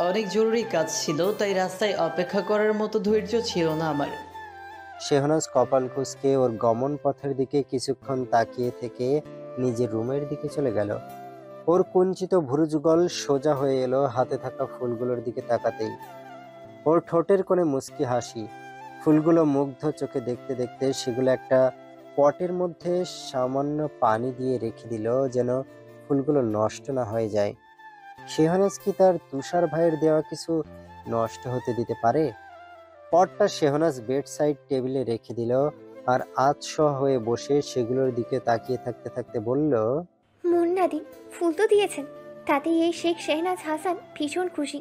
অনেক জরুরি কাজ ছিল, তাই রাস্তায় অপেক্ষা করার মতো ধৈর্য ছিল না আমার। শেহনাজ কপাল কুঁচকে ওর গমন পথের দিকে কিছুক্ষণ তাকিয়ে থেকে নিজের রুমের দিকে চলে গেল। ওর কুঞ্চিত ভুরুযুগল সোজা হয়ে এলো হাতে থাকা ফুলগুলোর দিকে তাকাতেই। ওর ঠোঁটের কোণে মুচকি হাসি। ফুলগুলো মুগ্ধ চোখে দেখতে দেখতে সেগুলো একটা পটের মধ্যে সামান্য পানি দিয়ে রেখে দিল, যেন ফুলগুলো নষ্ট না হয়ে যায়। শেহনাজ কি তার তুষার ভাইয়ের দেওয়া কিছু নষ্ট হতে দিতে পারে? পটটা শেহনাজ বেড সাইড টেবিলে রেখে দিল আর আতশোয়া হয়ে বসে সেগুলোর দিকে তাকিয়ে থাকতে থাকতে বলল, মুন্না দিন, ফুল তো দিয়েছেন, তাতেই এই শেখ শেহনাজ হাসান ভীষণ খুশি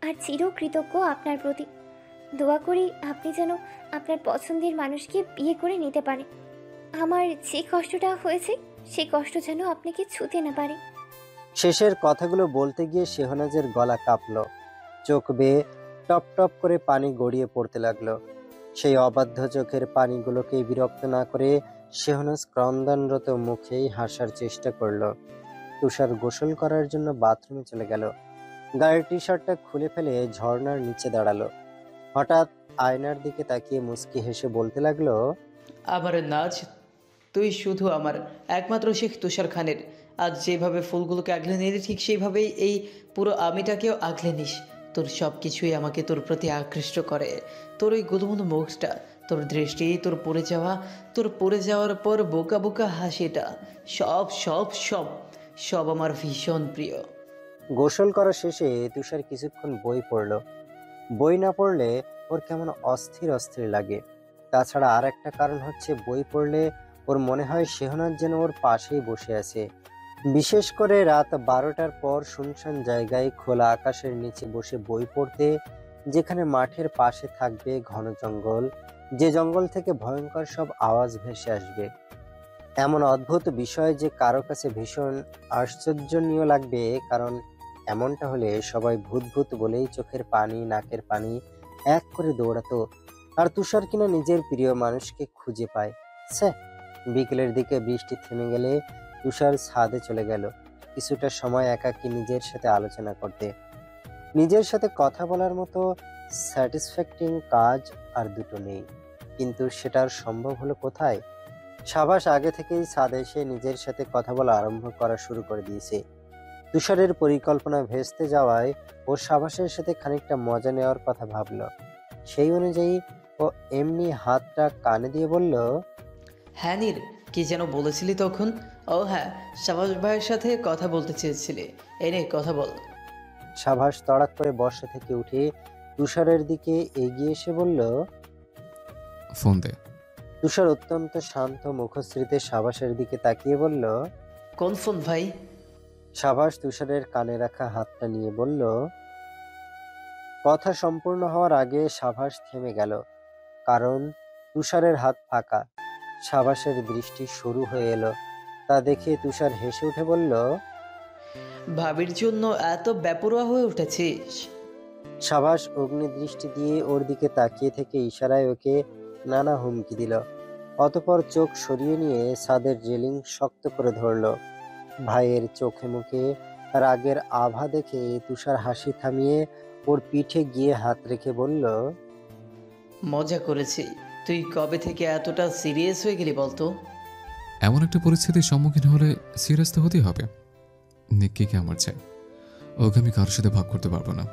আর চিরকৃতজ্ঞ আপনার প্রতি। দোয়া করি আপনি যেন আপনার পছন্দের মানুষকে বিয়ে করে নিতে পারেন। আমার যে কষ্টটা হয়েছে সেই কষ্ট যেন আপনাকে ছুঁতে না পারে। শেষের কথাগুলো বলতে গিয়ে শেহনাজের গলা কাঁপল, চোখ বেয়ে টপ টপ করে পানি গড়িয়ে পড়তে লাগলো। সেই অবাধ্য চোখের পানিগুলোকে বিরক্ত না করে শেহনাজ ক্রন্দনরত মুখেই হাসার চেষ্টা করলো। তুষার গোসল করার জন্য বাথরুমে চলে গেল। গায়ের টি শার্টটা খুলে ফেলে ঝর্ণার নিচে দাঁড়ালো। হঠাৎ আয়নার দিকে তাকিয়ে মুচকি হেসে বলতে লাগলো, আমার নাচ, তুই শুধু আমার একমাত্র শেখ তুষার খানের। আজ যেভাবে ফুলগুলোকে আগলে নিলি, ঠিক সেইভাবেই এই পুরো আমিটাকেও আগলে নিস। তোর সব কিছুই আমাকে তোর প্রতি আকৃষ্ট করে। তোর ওই গুলুমুলু মুখটা, তোর দৃষ্টি, তোর পড়ে যাওয়ার পর বোকা বোকা হাসিটা, সব সব সব সব আমার ভীষণ প্রিয়। গোসল করা শেষে তুষার কিছুক্ষণ বই পড়ল। বই না পড়লে ওর কেমন অস্থির অস্থির লাগে। তাছাড়া আর একটা কারণ হচ্ছে, বই পড়লে ওর মনে হয় শেহনাজ যেন ওর পাশেই বসে আছে। বিশেষ করে রাত 12টার পর শুনশান জায়গায় খোলা আকাশের নিচে বসে বই পড়তে, যেখানে মাঠের পাশে থাকবে ঘন জঙ্গল, যে জঙ্গল থেকে ভয়ঙ্কর সব আওয়াজ ভেসে আসবে। এমন অদ্ভুত বিষয় যে কারো কাছে ভীষণ আশ্চর্যনীয় লাগবে, কারণ এমনটা হলে সবাই ভূত ভূত বলেই চোখের পানি নাকের পানি এক করে দৌড়াতো। আর তুষার কিনা নিজের প্রিয় মানুষকে খুঁজে পায়। স্যার, বিকেলের দিকে বৃষ্টি থেমে গেলে তুষার ছাদে চলে গেল কিছুটা সময় একাকী নিজের সাথে আলোচনা করতে। নিজের সাথে কথা বলার মতো স্যাটিসফ্যাক্টিং কাজ আর দুটো নেই, কিন্তু সেটার সম্ভব হলো কোথায়? সাবাস আগে থেকেই ছাদে এসে নিজের সাথে কথা বলা আরম্ভ করা শুরু করে দিয়েছে। তুষারের পরিকল্পনা ভেস্তে যাওয়ায় ও সাবাসের সাথে খানিকটা মজা নেওয়ার কথা ভাবলো। সেই অনুযায়ী ও এমনি হাতটা কানে দিয়ে বলল, হ্যাঁ নীর, কি যেন বলেছিলি তখন? ও হ্যাঁ, সাবাস ভাইয়ের সাথে কথা বলতে চেয়েছিলি, এনে কথা বল। সাবাস তড়াক করে বর্ষা থেকে উঠে তুষারের দিকে এগিয়ে এসে বলল, ফোন দে। তুষার অত্যন্ত শান্ত মুখশ্রীতে সাবাসের দিকে তাকিয়ে বলল, কোন ফোন ভাই? সাবাস তুষারের কানে রাখা হাতটা নিয়ে বলল। কথা সম্পূর্ণ হওয়ার আগে সাবাস থেমে গেল, কারণ তুষারের হাত ফাঁকা। সাবাসের দৃষ্টি শুরু হয়ে এলো। তা দেখে তুষার হেসে উঠে বলল, ভাবির জন্য এত বেপরোয়া হয়ে উঠেছিস? সাবাস অগ্নিদৃষ্টি দিয়ে ওর দিকে তাকিয়ে থেকে ইশারায় ওকে নানা হুমকি দিল। অতঃপর চোখ সরিয়ে নিয়ে ছাদের রেলিং শক্ত করে ধরল। ভাইয়ের চোখে মুখে রাগের আভা দেখে তুষার হাসি থামিয়ে ওর পিঠে গিয়ে হাত রেখে বলল, মজা করেছি। তুই কবে থেকে এতটা সিরিয়াস হয়ে গেলি বলতো? এমন একটা পরিস্থিতির সম্মুখীন হলে সিরিয়াস তো হতেই হবে। নিক্কিকে আমার চাই, ওকে আমি কারোর সাথে ভাগ করতে পারবো না,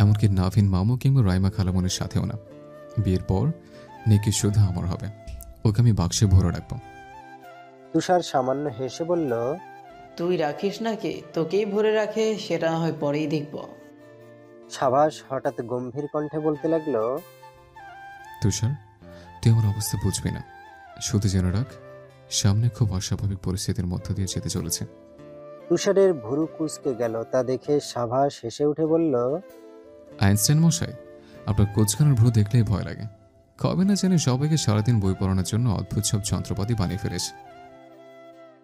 এমনকি নাভিন মামু কিংবা রাইমা খালামনির সাথেও না। বিয়ের পর নিক্কি শুধু আমার হবে, ওকে আমি বাক্সে ভরে রাখবো। তুষার সামান্য হেসে বলল, তুই রাখিস নাকি তোকেই ভরে রাখে সেটা না হয় পরেই দেখব। সাবাস হঠাৎ গম্ভীর কণ্ঠে বলতে লাগলো, তুষার, তুই আমার অবস্থা বুঝবি না, শুধু জেনে রাখ সামনে খুব অস্বাভাবিক পরিস্থিতির মধ্য দিয়ে যেতে চলেছে। তুষারের ভুরু কুঁচকে গেল। তা দেখে সাবাস হেসে উঠে বলল, আইনস্টাইন মশাই, আপনার কোচখানার ভ্রু দেখলেই ভয় লাগে। কবে না জানি সবাইকে সারাদিন বই পড়ানোর জন্য অদ্ভুত সব যন্ত্রপাতি বানিয়ে ফেলেছে।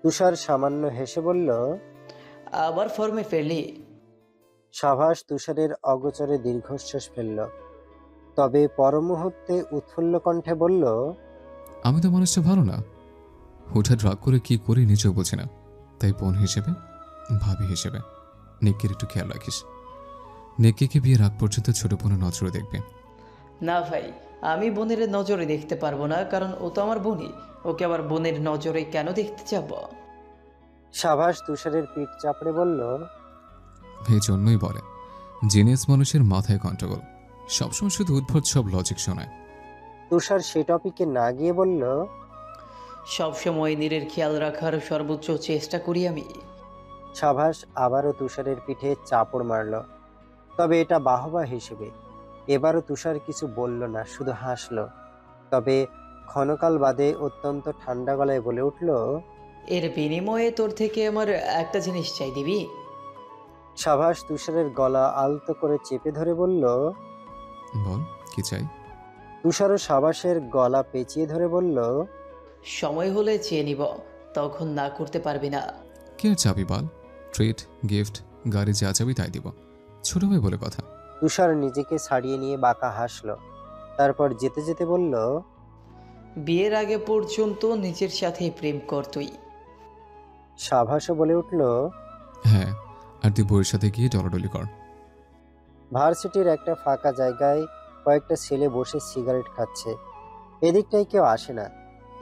তুষার সামান্য হেসে বলল। আবার ফর্মে ফেললি? সাবাস তুষারের অগোচরে দীর্ঘশ্বাস ফেলল, তবে পরমুহূর্তে উৎফুল্ল কণ্ঠে বলল, আমি তো মানুষটা ভালো না, হুঠাৎ রাগ করে কি করি নিজেও বুঝি না। তাই বোন হিসেবে, ভাবি হিসেবে নিক্কির একটু খেয়াল রাখিস। নিক্কিকে বিয়ের আগ পর্যন্ত ছোট বোনের নজরে দেখবে। না ভাই, আমি বোনের নজরে দেখতে পারবো না, কারণ ও তো আমার বোনই। ওকে আবার বোনের নজরে কেন দেখতে যাব? সাভাস তুষারের পিঠ চাপড়ে বলল, এই জন্যই বলে জিনিয়াস মানুষের মাথায় গন্ডগোল, সবসময় শুধু উদ্ভট সব লজিক শোনায়। তুষার সে টপিকে না গিয়ে বলল, সবসময় নীরের খেয়াল রাখার সর্বোচ্চ চেষ্টা করি আমি। সাভাস আবারও তুষারের পিঠে চাপড় মারল, তবে এটা বাহবা হিসেবে। এবারও তুষার কিছু বলল না, শুধু হাসল। তবে ক্ষণকাল বাদে অত্যন্ত ঠান্ডা গলায় বলে উঠল, এর বিনিময়ে তোর থেকে আমার একটা জিনিস চাই, দিবি? সাভাস তুষারের গলা আলতো করে চেপে ধরে বলল। বল কি চাই। তুষারও সাভাসের গলা পেঁচিয়ে ধরে বলল, সময় হলে চেয়ে নিব, তখন না করতে পারবি না। কে আর চাবি বল, ট্রিট, গিফট, গাড়ি যা চাবি তাই দিব, ছোট ভাই বলে কথা। তুষার নিজেকে ছাড়িয়ে নিয়ে বাঁকা হাসল, তারপর যেতে যেতে বলল, বিয়ের আগে পর্যন্ত নিজের সাথেই প্রেম কর তুই। সাভাসও বলে উঠল, হ্যাঁ, আর তুই বউয়ের সাথে গিয়ে ডলাডলি কর। ভার্সিটির একটা ফাঁকা জায়গায় কয়েকটা ছেলে বসে সিগারেট খাচ্ছে। এদিকটায় কেউ আসে না।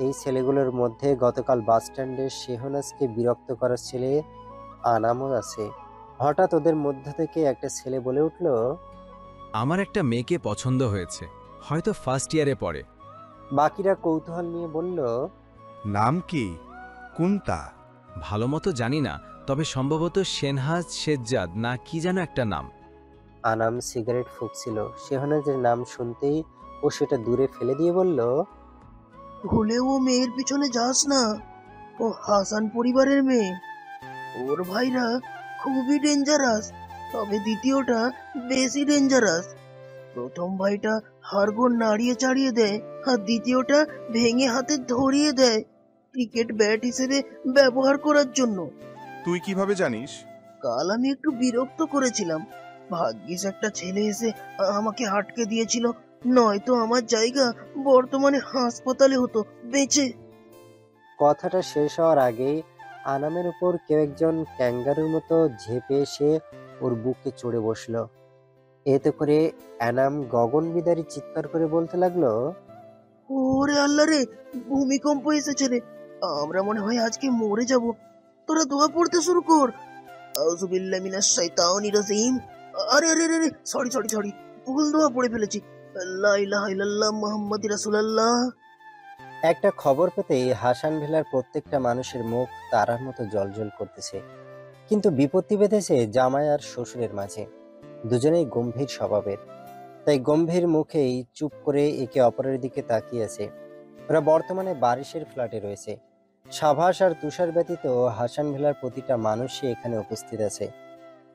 এই ছেলেগুলোর মধ্যে গতকাল বাসস্ট্যান্ডে শেহনাজকে বিরক্ত করার ছেলে আনামও আছে। হঠাৎ ওদের মধ্য থেকে একটা ছেলে বলে উঠল, আমার একটা মেয়েকে পছন্দ হয়েছে, হয়তো ফার্স্ট ইয়ারে পড়ে। বাকিরা কৌতূহল নিয়ে বলল, নাম কি? কোনটা? ভালো মতো জানি না, তবে সম্ভবত শেনহাজ শেজ্জাদ না কি যেন একটা নাম। আনাম সিগারেট ফুঁকছিল। শেহনাজের নাম শুনতেই ও সেটা দূরে ফেলে দিয়ে বলল, ভুলেও ও মেয়ের পিছনে যাস না, ও হাসান পরিবারের মেয়ে। ওর ভাইরা খুবই ডেঞ্জারাস, তবে দ্বিতীয়টা বেশি ডেঞ্জারাস। প্রথম ভাইটা হাড়গোড় নাড়িয়ে চাড়িয়ে দেয়, আর দ্বিতীয়টা ভেঙে হাতে ধরিয়ে দেয় ক্রিকেট ব্যাট হিসেবে ব্যবহার করার জন্য। তুই কিভাবে জানিস? কাল আমি একটু বিরক্ত করেছিলাম, ভাগ্যিস একটা ছেলে এসে আমাকে আটকে দিয়েছিল, নয়তো আমার জায়গা বর্তমানে হাসপাতালে হতো বেঁচে। কথাটা শেষ হওয়ার আগেই আনামের উপর কেউ একজন ক্যাঙ্গারুর মতো ঝেঁপে এসে ওর বুকে চড়ে বসলো। এতে করে অ্যানাম গগন বিদারী চিৎকার করে বলতে লাগলো, ওরে আল্লাহ রে, ভূমিকম্প এসেছে রে, আমরা মনে হয় আজকে মরে যাব। তোরা দোয়া পড়তে শুরু কর। আউযুবিল্লাহি মিনাশ শাইতানির রাজিম। আরে আরে আরে, সরি সরি সরি, ভুল দোয়া পড়ে ফেলেছি। লা ইলাহা ইল্লাল্লাহ মুহাম্মাদুর রাসূলুল্লাহ। একটা খবর পেতেই হাসান ভিলার প্রত্যেকটা মানুষের মুখ তারার মতো জ্বলজ্বল করতেছে। কিন্তু বিপত্তি বেঁধেছে জামাই আর শ্বশুরের মাঝে। দুজনেই গম্ভীর স্বভাবের, তাই গম্ভীর মুখেই চুপ করে একে অপরের দিকে তাকিয়ে আছে। ওরা বর্তমানে বারিশের ফ্ল্যাটে রয়েছে। সাভাস আর তুষার ব্যতীত হাসান ভিলার প্রতিটা মানুষই এখানে উপস্থিত আছে।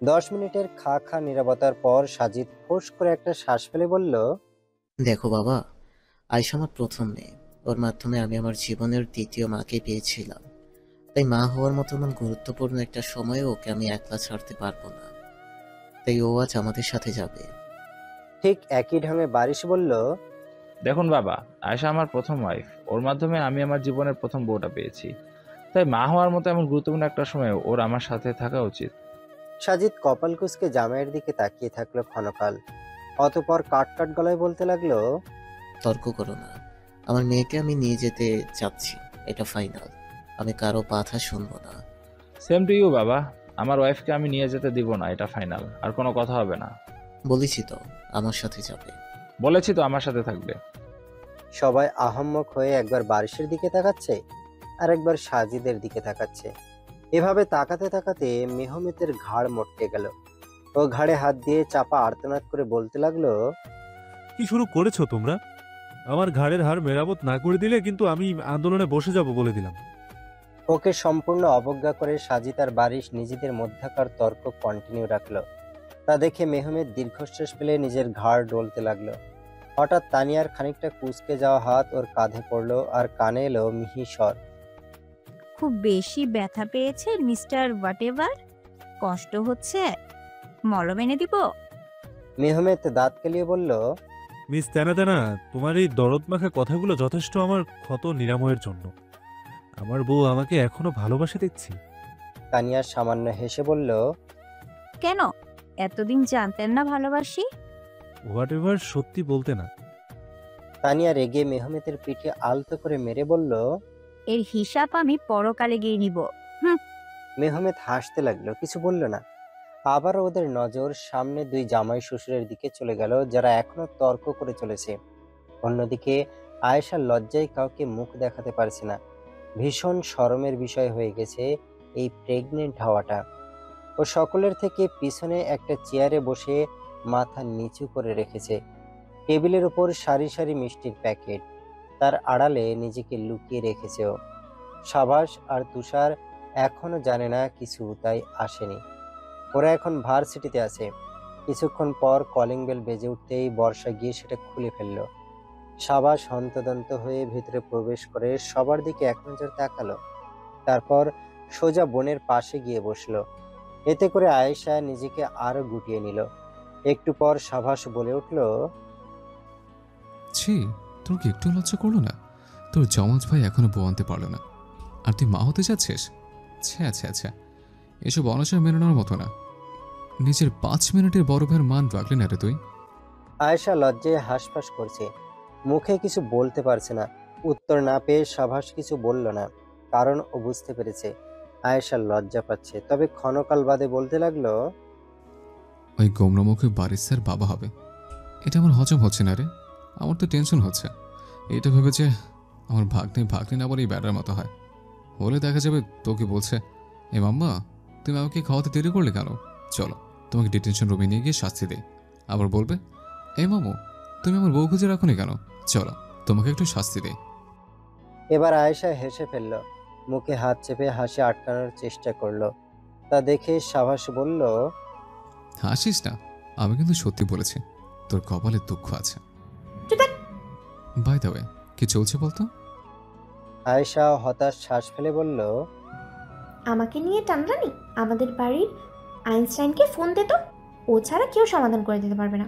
10 মিনিটের খা খা নীরবতার পর সাজিদ ফোঁস করে একটা শ্বাস ফেলে বলল, দেখো বাবা, আয়শা আমার প্রথম মেয়ে। ওর মাধ্যমে আমি আমার জীবনের দ্বিতীয় মাকে পেয়েছিলাম। তাই মা হওয়ার মতো এমন গুরুত্বপূর্ণ একটা সময়ে ওকে আমি একলা ছাড়তে পারবো না। তাই ও আজ আমাদের সাথে যাবে। ঠিক একই ঢঙে বারিশ বলল, দেখুন বাবা, আয়েশা আমার প্রথম ওয়াইফ, ওর মাধ্যমে আমি আমার জীবনের প্রথম বউটা পেয়েছি। তাই মা হওয়ার মতো এমন গুরুত্বপূর্ণ একটা সময় ওর আমার সাথে থাকা উচিত। সাজিদ কপাল কুঁচকে জামাইয়ের দিকে তাকিয়ে থাকলো ক্ষণকাল, অতঃপর কাট কাট গলায় বলতে লাগলো, তর্ক করো না, আমার মেয়েকে আমি নিয়ে যেতে চাচ্ছি, এটা ফাইনাল। আমি কারো কথা শুনবো না। সেম টু ইউ বাবা, আমার ওয়াইফকে আমি নিয়ে যেতে দিব না, এটা ফাইনাল, আর কোনো কথা হবে না। বলেছি তো আমার সাথে যাবে। বলেছি তো আমার সাথে থাকবে। সবাই আহাম্মক হয়ে একবার বারিশের দিকে তাকাচ্ছে আর একবার সাজিদের দিকে তাকাচ্ছে। এভাবে তাকাতে তাকাতে মেহমেতের ঘাড় মটকে গেল। ও ঘাড়ে হাত দিয়ে চাপা আর্তনাদ করে বলতে লাগলো, কি শুরু করেছো তোমরা? আমার ঘাড়ের হাড় মেরামত না করে দিলে কিন্তু আমি আন্দোলনে বসে যাব বলে দিলাম। ওকে সম্পূর্ণ অবজ্ঞা করে সাজিদ আর বারিশ নিজেদের মধ্যকার তর্ক কন্টিনিউ রাখলো। তা দেখে মেহমেদ দীর্ঘশ্বাস ফেলে নিজের ঘাড় ডলতে লাগলো। হঠাৎ তানিয়ার খানিকটা কুঁচকে যাওয়া হাত ওর কাঁধে পড়লো আর কানে এলো মিহি স্বর, খুব বেশি ব্যথা পেয়েছে মিস্টার হোয়াটএভার? কষ্ট হচ্ছে? মলম এনে দিব? মেহমেদ দাঁত কেলিয়ে বলল, মিস তেনা, তোমার এই দরদ মাখা কথাগুলো যথেষ্ট আমার ক্ষত নিরাময়ের জন্য। আমার বউ আমাকে এখনো ভালোবাসে দেখছি। তানিয়া সামান্য হেসে বলল, কেন এতদিন জানতেন না ভালোবাসি? হোয়াট এভার সত্যি বলতে না। তানিয়া রেগে মেহমেতের পিঠে আলতো করে মেরে বলল। এর হিসাব আমি পরকালে গিয়ে নিব। মেহমেদ হাসতে লাগলো, কিছু বলল না। আবার ওদের নজর সামনে দুই জামাই শ্বশুরের দিকে চলে গেল, যারা এখনো তর্ক করে চলেছে। অন্যদিকে আয়েশা লজ্জায় কাউকে মুখ দেখাতে পারছে না। ভীষণ শরমের বিষয় হয়ে গেছে এই প্রেগনেন্ট হওয়াটা। ও সকলের থেকে পিছনে একটা চেয়ারে বসে মাথা নিচু করে রেখেছে। টেবিলের উপর সারি সারি মিষ্টির প্যাকেট, তার আড়ালে নিজেকে লুকিয়ে রেখেছে ও। সাবাস আর তুষার এখনো জানে না কিছু, তাই আসেনি। ওরা এখন ভার্সিটিতে আছে। কিছুক্ষণ পর কলিং বেল বেজে উঠতেই বর্ষা গিয়ে সেটা খুলে ফেললো। সাবাস হন্তদন্ত হয়ে ভিতরে প্রবেশ করে সবার দিকে এক নজর তাকালো, তারপর সোজা বোনের পাশে গিয়ে বসলো। এতে করে আয়েশা নিজেকে আরো গুটিয়ে নিল। একটু পর সাবাস বলে উঠল, ছি, তোর কি একটু লজ্জা করলো না? তোর জমজ ভাই এখনো বউ আনতে পারলো না, আর তুই মা হতে যাচ্ছিস? আচ্ছা, এসব অনাচার মেনে নেওয়ার মতো না। নিজের 5 মিনিটের বড় ভাইয়ের মান রাখলি না রে তুই। আয়েশা লজ্জায় হাঁসফাঁস করছে, মুখে কিছু বলতে পারছে না। উত্তর না পেয়ে সাবাস কিছু বলল না, কারণ ও বুঝতে পেরেছে আয়েশা লজ্জা পাচ্ছে। তবে ক্ষণকাল বাদে বলতে লাগলো, ওই গোমরামুখে বাড়ির স্যার বাবা হবে, এটা আমার হজম হচ্ছে না রে। আমার তো টেনশন হচ্ছে। এটা ভেবে যে আমার ভাগ্নে না বলে এই ব্যাটার মতো হয়, হলে দেখা যাবে তোকে বলছে, এ মাম্মা তুমি আমাকে খাওয়াতে দেরি করলে কেন? চলো তোমাকে ডিটেনশন রুমে নিয়ে গিয়ে শাস্তি দেই। আবার বলবে, এ মামু তুমি আমার বউ খুঁজে রাখো নি কেন? চলো তোমাকে একটু শাস্তি দেই। এবার আয়েশা হেসে ফেলল, মুখে হাত চেপে হাসি আটকানোর চেষ্টা করলো। তা দেখে সাবাস বলল, হাসিস না, আমি কিন্তু সত্যি বলেছি, তোর কপালে দুঃখ আছে। বাই দ্য ওয়ে, কি চলছে বলতো? আয়েশা হতাশ শ্বাস ফেলে বলল, আমাকে নিয়ে টানরানি? আমাদের বাড়ির আইনস্টাইনকে ফোন দে তো, ও ছাড়া কেউ সমাধান করে দিতে পারবে না।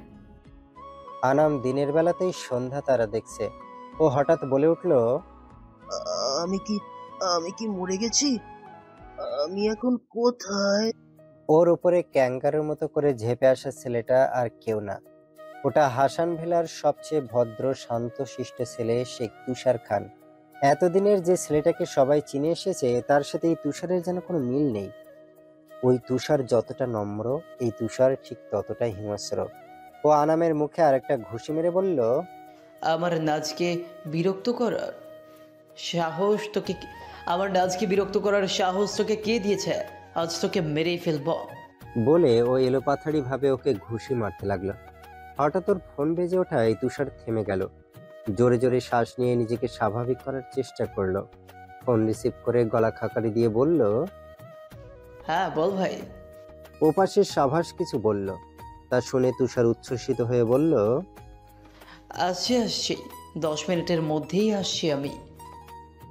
আনাম দিনের বেলাতেই সন্ধ্যা তারা দেখছে। ও হঠাৎ বলে উঠল, আমি কি মরে গেছি? আমি এখন কোথায়? ওর উপরে ক্যাঙ্গারের মতো করে ঝেপে আসা ছেলেটা আর কেউ না, ওটা হাসান ভিলার সবচেয়ে ভদ্র শান্ত শিষ্ট ছেলে শেখ তুষার খান। এতদিনের যে ছেলেটাকে সবাই চিনে এসেছে, তার সাথে এই তুষারের যেন কোনো মিল নেই। ওই তুষার যতটা নম্র, এই তুষার ঠিক ততটাই হিংস্র। ও আনামের মুখে আরেকটা ঘুষি মেরে বলল, আমার নাচকে বিরক্ত করার সাহস তোকে, আমার নাচকে বিরক্ত করার সাহস তোকে কে দিয়েছে? আজ তোকে মেরেই ফেলবো। বলে ও এলোপাথাড়ি ভাবে ওকে ঘুষি মারতে লাগলো। হঠাৎ ওর ফোন বেজে ওঠায় তুষার থেমে গেল। জোরে জোরে শ্বাস নিয়ে নিজেকে স্বাভাবিক করার চেষ্টা করলো। ফোন রিসিভ করে গলা খাকারি দিয়ে বলল, হ্যাঁ বল ভাই। ওপাশে সাভাস কিছু বলল, তা শুনে তুষার উচ্ছ্বসিত হয়ে বলল, আসছি 10 মিনিটের মধ্যেই আসছি আমি।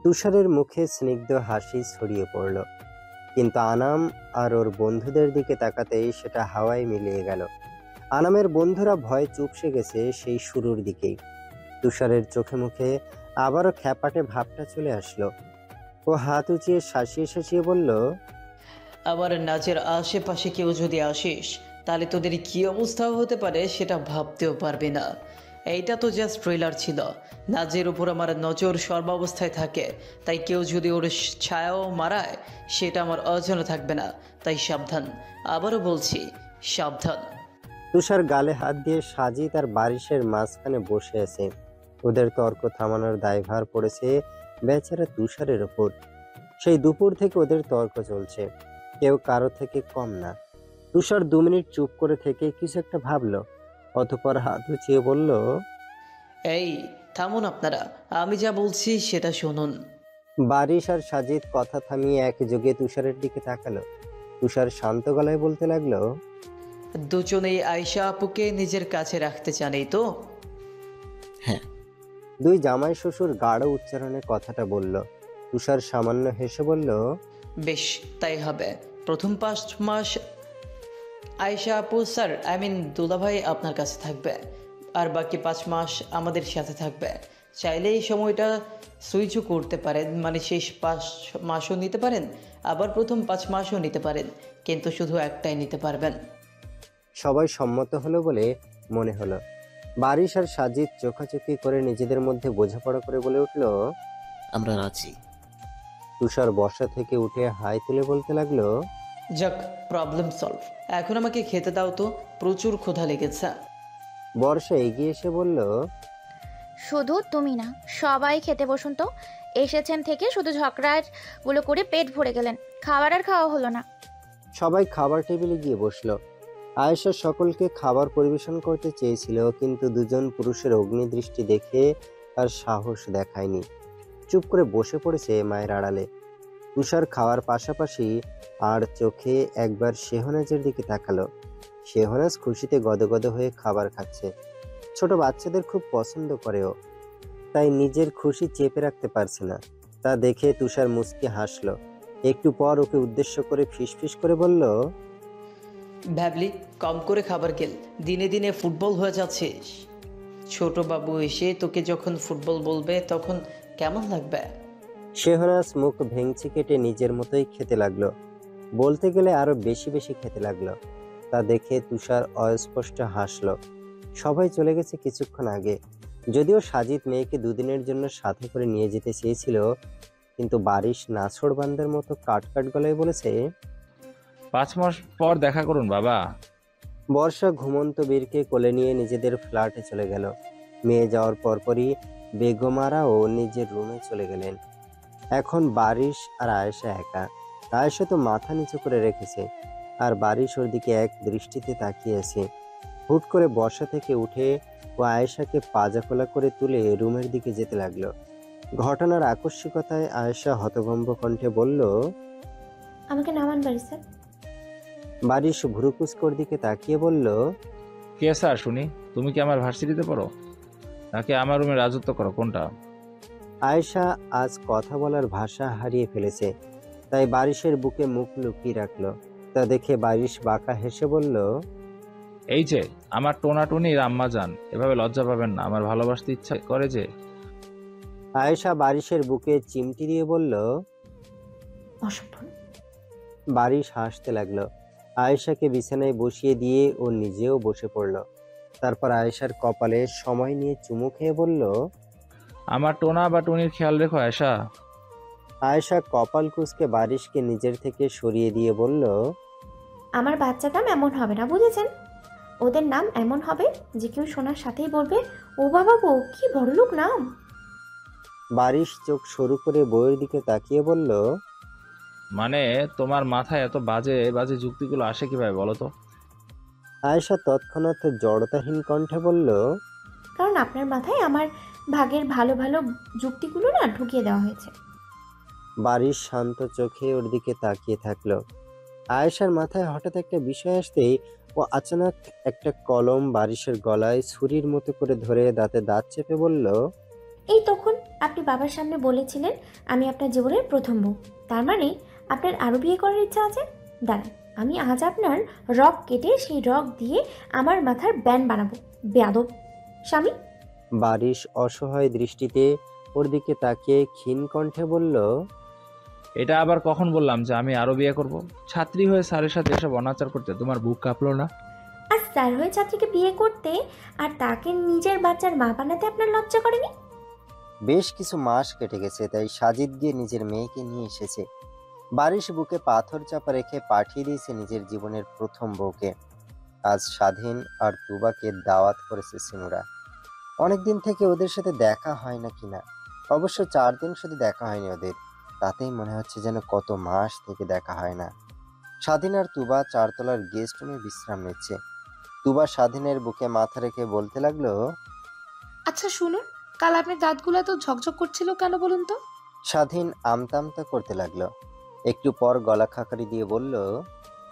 তুষারের মুখে স্নিগ্ধ হাসি ছড়িয়ে পড়ল, কিন্তু আনাম আর ওর বন্ধুদের দিকে তাকাতেই সেটা হাওয়ায় মিলিয়ে গেল। আনামের বন্ধুরা ভয়ে চুপসে গেছে সেই শুরুর দিকেই। তুষারের চোখে মুখে আবারও খ্যাপাটে ভাবটা চলে আসলো। ও হাত উঁচিয়ে শাসিয়ে বলল, আমার নাচের আশেপাশে কেউ যদি আসিস, তাহলে তোদের কি অবস্থা হতে পারে সেটা ভাবতেও পারবে না। এইটা তো জাস্ট ট্রেলার ছিল। নাচের উপর আমার নজর সর্বাবস্থায় থাকে, তাই কেউ যদি ওর ছায়াও মারায় সেটা আমার অজানা থাকবে না। তাই সাবধান, আবারও বলছি সাবধান। তুষার গালে হাত দিয়ে সাজি তার বারিশের মাঝখানে বসে আছে। ওদের তর্ক থামানোর দায়ভার পড়েছে বেচারা তুষারের ওপর। সেই দুপুর থেকে ওদের তর্ক চলছে, কেউ কারো থেকে কম না। তুষার 2 মিনিট চুপ করে থেকে কিছু একটা ভাবলো, অতঃপর হাত উঁচিয়ে বলল, এই থামুন আপনারা, আমি যা বলছি সেটা শুনুন। বারিশ আর সাজিদ কথা থামিয়ে একযোগে তুষারের দিকে তাকালো। তুষার শান্ত গলায় বলতে লাগলো, দুজনেই আয়শা আপুকে নিজের কাছে রাখতে চান, এই তো? হ্যাঁ। দুই জামাই শ্বশুর গাঢ় উচ্চারণে কথাটা বলল। তুষার সামান্য হেসে বলল, বেশ, তাই হবে। প্রথম 5 মাস আয়শা আপু স্যার, দুলাভাই আপনার কাছে থাকবে, আর বাকি 5 মাস আমাদের সাথে থাকবে। চাইলে এই সময়টা সুইচও করতে পারেন, মানে শেষ 5 মাসও নিতে পারেন, আবার প্রথম 5 মাসও নিতে পারেন, কিন্তু শুধু একটাই নিতে পারবেন। সবাই সম্মত হলো বলে মনে হলো। বারিশ আর সাজিদ চোখাচোখি করে নিজেদের মধ্যে বোঝাপড়া করে বলে উঠল, আমরা রাজি। তুষার বসা থেকে উঠে হাই তুলে বলতে লাগলো, যাক, প্রবলেম সলভ। এখন আমাকে খেতে দাও তো, প্রচুর ক্ষুধা লেগেছে। বর্ষা এগিয়ে এসে বলল, শুধু তুমি না, সবাই খেতে বসুন তো। এসেছেন থেকে শুধু ঝগড়াগুলো করে পেট ভরে গেলেন, খাবার আর খাওয়া হলো না। সবাই খাবার টেবিলে গিয়ে বসলো। আয়েশা সকলকে খাবার পরিবেশন করতে চেয়েছিল, কিন্তু দুজন পুরুষের অগ্নিদৃষ্টি দেখে তার সাহস দেখায়নি। চুপ করে বসে পড়েছে মায়ের আড়ালে। তুষার খাওয়ার পাশাপাশি আর চোখে একবার শেহনাজের দিকে তাকালো। শেহনাজ খুশিতে গদগদ হয়ে খাবার খাচ্ছে। ছোট বাচ্চাদের খুব পছন্দ করে ও, তাই নিজের খুশি চেপে রাখতে পারছে না। তা দেখে তুষার মুচকি হাসলো। একটু পর ওকে উদ্দেশ্য করে ফিসফিস করে বলল, ভাবলি কম করে খাবার খেল, দিনে দিনে ফুটবল হয়ে যাচ্ছিস। ছোট বাবু এসে তোকে যখন ফুটবল বলবে তখন কেমন লাগবে? শেহনাজ মুখ ভেঙচি কেটে নিজের মতোই খেতে লাগলো। বলতে গেলে আরো বেশি বেশি খেতে লাগলো। তা দেখে তুষার অস্পষ্ট হাসলো। সবাই চলে গেছে কিছুক্ষণ আগে। যদিও সাজিদ মেয়েকে দুদিনের জন্য সাথে করে নিয়ে যেতে চেয়েছিল, কিন্তু বারিশ নাছোড়বান্দার মতো কাট গলায় বলেছে, 5 মাস পর দেখা করুন বাবা। বর্ষা ঘুমন্ত বীরকে কোলে নিয়ে নিজেদের ফ্ল্যাটে চলে গেল। মেয়ে যাওয়ার পরপরই বেগমারাও নিজের রুমে চলে গেলেন। এখন বারিশ আর আয়েশা একা। আয়েশা তো মাথা নিচু করে রেখেছে, আর বারিশ ওর দিকে এক দৃষ্টিতে তাকিয়ে আছে। হুট করে বর্ষা থেকে উঠে ও আয়েশাকে পাজাখোলা করে তুলে রুমের দিকে যেতে লাগলো। ঘটনার আকস্মিকতায় আয়েশা হতভম্ব কণ্ঠে বলল, আমাকে নামান বাড়ি স্যার। বারিশ ভুরুকুচকোর দিকে তাকিয়ে বলল, কে স্যার শুনি? তুমি কি আমার ভার্সিটিতে পড়ো, নাকি আমার রুমে রাজত্ব করো, কোনটা? আয়েশা আজ কথা বলার ভাষা হারিয়ে ফেলেছে, তাই বারিশের বুকে মুখ লুকিয়ে রাখলো। তা দেখে বারিশ বাঁকা হেসে বলল, এই যে আমার টোনাটুনির আম্মা যান, এভাবে লজ্জা পাবেন না, আমার ভালোবাসতে ইচ্ছা করে যে। আয়েশা বারিশের বুকে চিমটি দিয়ে বলল, অসভ্য। বারিশ হাসতে লাগলো। আয়েশাকে বিছানায় বসিয়ে দিয়ে ও নিজেও বসে পড়ল। তারপর আয়েশার কপালে সময় নিয়ে চুমু খেয়ে বলল, আমার টোনা বা টুনির খেয়াল রেখো আয়েশা। আয়েশা কপাল কুঁচকে বারিশকে নিজের থেকে সরিয়ে দিয়ে বলল, আমার বাচ্চার নাম এমন হবে না, বুঝেছেন? ওদের নাম এমন হবে যে কেউ শোনার সাথেই বলবে, ও বাবা গো, কি বড়লোক নাম। বারিশ চোখ সরু করে বইয়ের দিকে তাকিয়ে বলল, মানে তোমার মাথায় এত বাজে বাজে যুক্তিগুলো আসে কিভাবে বলো তো? আয়েশা তৎক্ষণাৎ জড়তাহীন কণ্ঠে বলল, কারণ আপনার মাথায় আমার ভাগের ভালো ভালো যুক্তিগুলো না ঢুকিয়ে দেওয়া হয়েছে। বারিশ শান্ত চোখে ওর দিকে তাকিয়ে থাকলো। আয়েশার মাথায় হঠাৎ একটা বিষয় আসতেই ও আচানক একটা কলম বারিশের গলায় ছুরির মতো করে ধরে দাঁতে দাঁত চেপে বলল, এই তখন আপনি বাবার সামনে বলেছিলেন আমি আপনার জীবনের প্রথম বউ, তার মানে আপনার আরও বিয়ে করার ইচ্ছা আছে? দাঁড়ান, আমি আজ আপনার রগ কেটে সেই রগ দিয়ে আমার মাথার ব্যান্ড বানাবো, বেয়াদব স্বামী। বারিশ অসহায় দৃষ্টিতে ওর দিকে তাকিয়ে ক্ষীণ কণ্ঠে বলল, এটা আবার কখন বললাম যে আমি আরো বিয়ে করব? ছাত্রী হয়ে স্যারের সাথে এসব অনাচার করতে তোমার বুক কাঁপলো না? আর স্যার হয়ে ছাত্রীকে বিয়ে করতে আর তাকে নিজের বাচ্চার মা বানাতে আপনার লজ্জা করেনি? বেশ কিছু মাস কেটে গেছে, তাই সাজিদ গিয়ে নিজের মেয়েকে নিয়ে এসেছে। বারিশ বুকে পাথর চাপা রেখে পাঠিয়ে দিয়েছে নিজের জীবনের প্রথম বউকে। আজ স্বাধীন আর তুবাকে দাওয়াত করেছে সিনুরা। অনেকদিন থেকে ওদের সাথে দেখা হয় না কিনা, অবশ্য 4 দিন শুধু দেখা হয়নি ওদের, তাতেই মনে হচ্ছে যেন কত মাস থেকে দেখা হয় না। স্বাধীন আর তুবা 4 তলার গেস্ট রুমে বিশ্রাম নিচ্ছে। তুবা স্বাধীনের বুকে মাথা রেখে বলতে লাগলো, আচ্ছা শুনুন, কাল আপনার দাঁতগুলো তো ঝকঝক করছিল কেন বলুন তো? স্বাধীন আমতামতা করতে লাগলো। একটু পর গলা খাকারি দিয়ে বলল,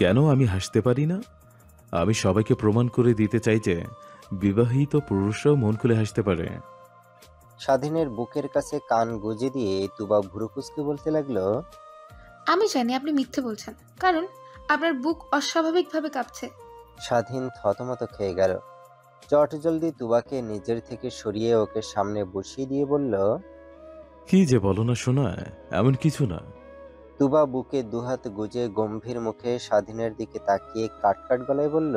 কেন আমি হাসতে পারি না? আমি সবাইকে প্রমাণ করে দিতে চাই যে বিবাহিত পুরুষরাও মন খুলে হাসতে পারে। স্বাধীনের বুকের কাছে কান গুজে দিয়ে তুবা ভুরুকুচকে বলতে লাগলো, আমি জানি আপনি মিথ্যে বলছেন, কারণ আপনার বুক অস্বাভাবিকভাবে কাঁপছে। স্বাধীন থতমত খেয়ে গেল। চটজলদি তুবাকে নিজের থেকে সরিয়ে ওকে সামনে বসিয়ে দিয়ে বলল, কি যে বলো না শোনা, এমন কিছু না। তুবা বুকে দুহাত গুজে গম্ভীর মুখে স্বাধীনের দিকে তাকিয়ে কাটকাট গলায় বলল।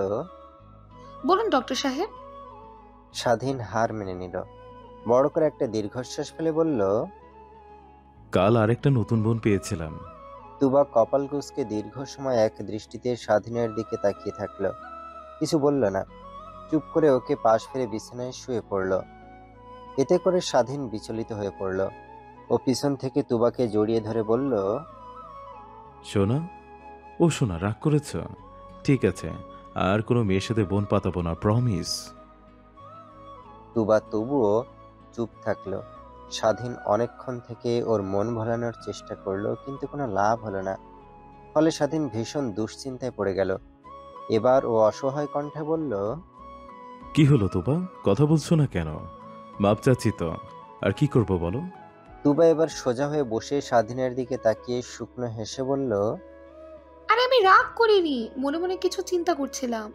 বলুন ডক্টর সাহেব। স্বাধীন হার মেনে নিল। বড় করে একটা দীর্ঘশ্বাস ফেলে বলল, কাল আরেকটা নতুন বোন পেয়েছিলাম। তুবা কপাল কুঁচকে দীর্ঘ সময় এক দৃষ্টিতে স্বাধীনের দিকে তাকিয়ে থাকলো। কিছু বলল না, চুপ করে ওকে পাশ ফিরে বিছানায় শুয়ে পড়ল। এতে করে স্বাধীন বিচলিত হয়ে পড়ল। ও পিছন থেকে তুবাকে জড়িয়ে ধরে বলল, শোনা, ও শোনা, রাগ করেছ? ঠিক আছে, আর কোনো মেয়ের সাথে বোন পাতাবো না, প্রমিস। তুবা তবুও চুপ থাকলো। স্বাধীন অনেকক্ষণ থেকে ওর মন ভোলানোর চেষ্টা করলো, কিন্তু কোনো লাভ হলো না। ফলে স্বাধীন ভীষণ দুশ্চিন্তায় পড়ে গেল। এবার ও অসহায় কণ্ঠে বলল, কি হলো তোবা, কথা বলছো না কেন? মাপ চাচ্ছি তো, আর কি করবো বলো? তুবা এবার সোজা হয়ে বসে স্বাধীনের দিকে তাকিয়ে শুকনো হেসে বলল, আরে আমি রাগ করিনি, মনে মনে কিছু চিন্তা করছিলাম।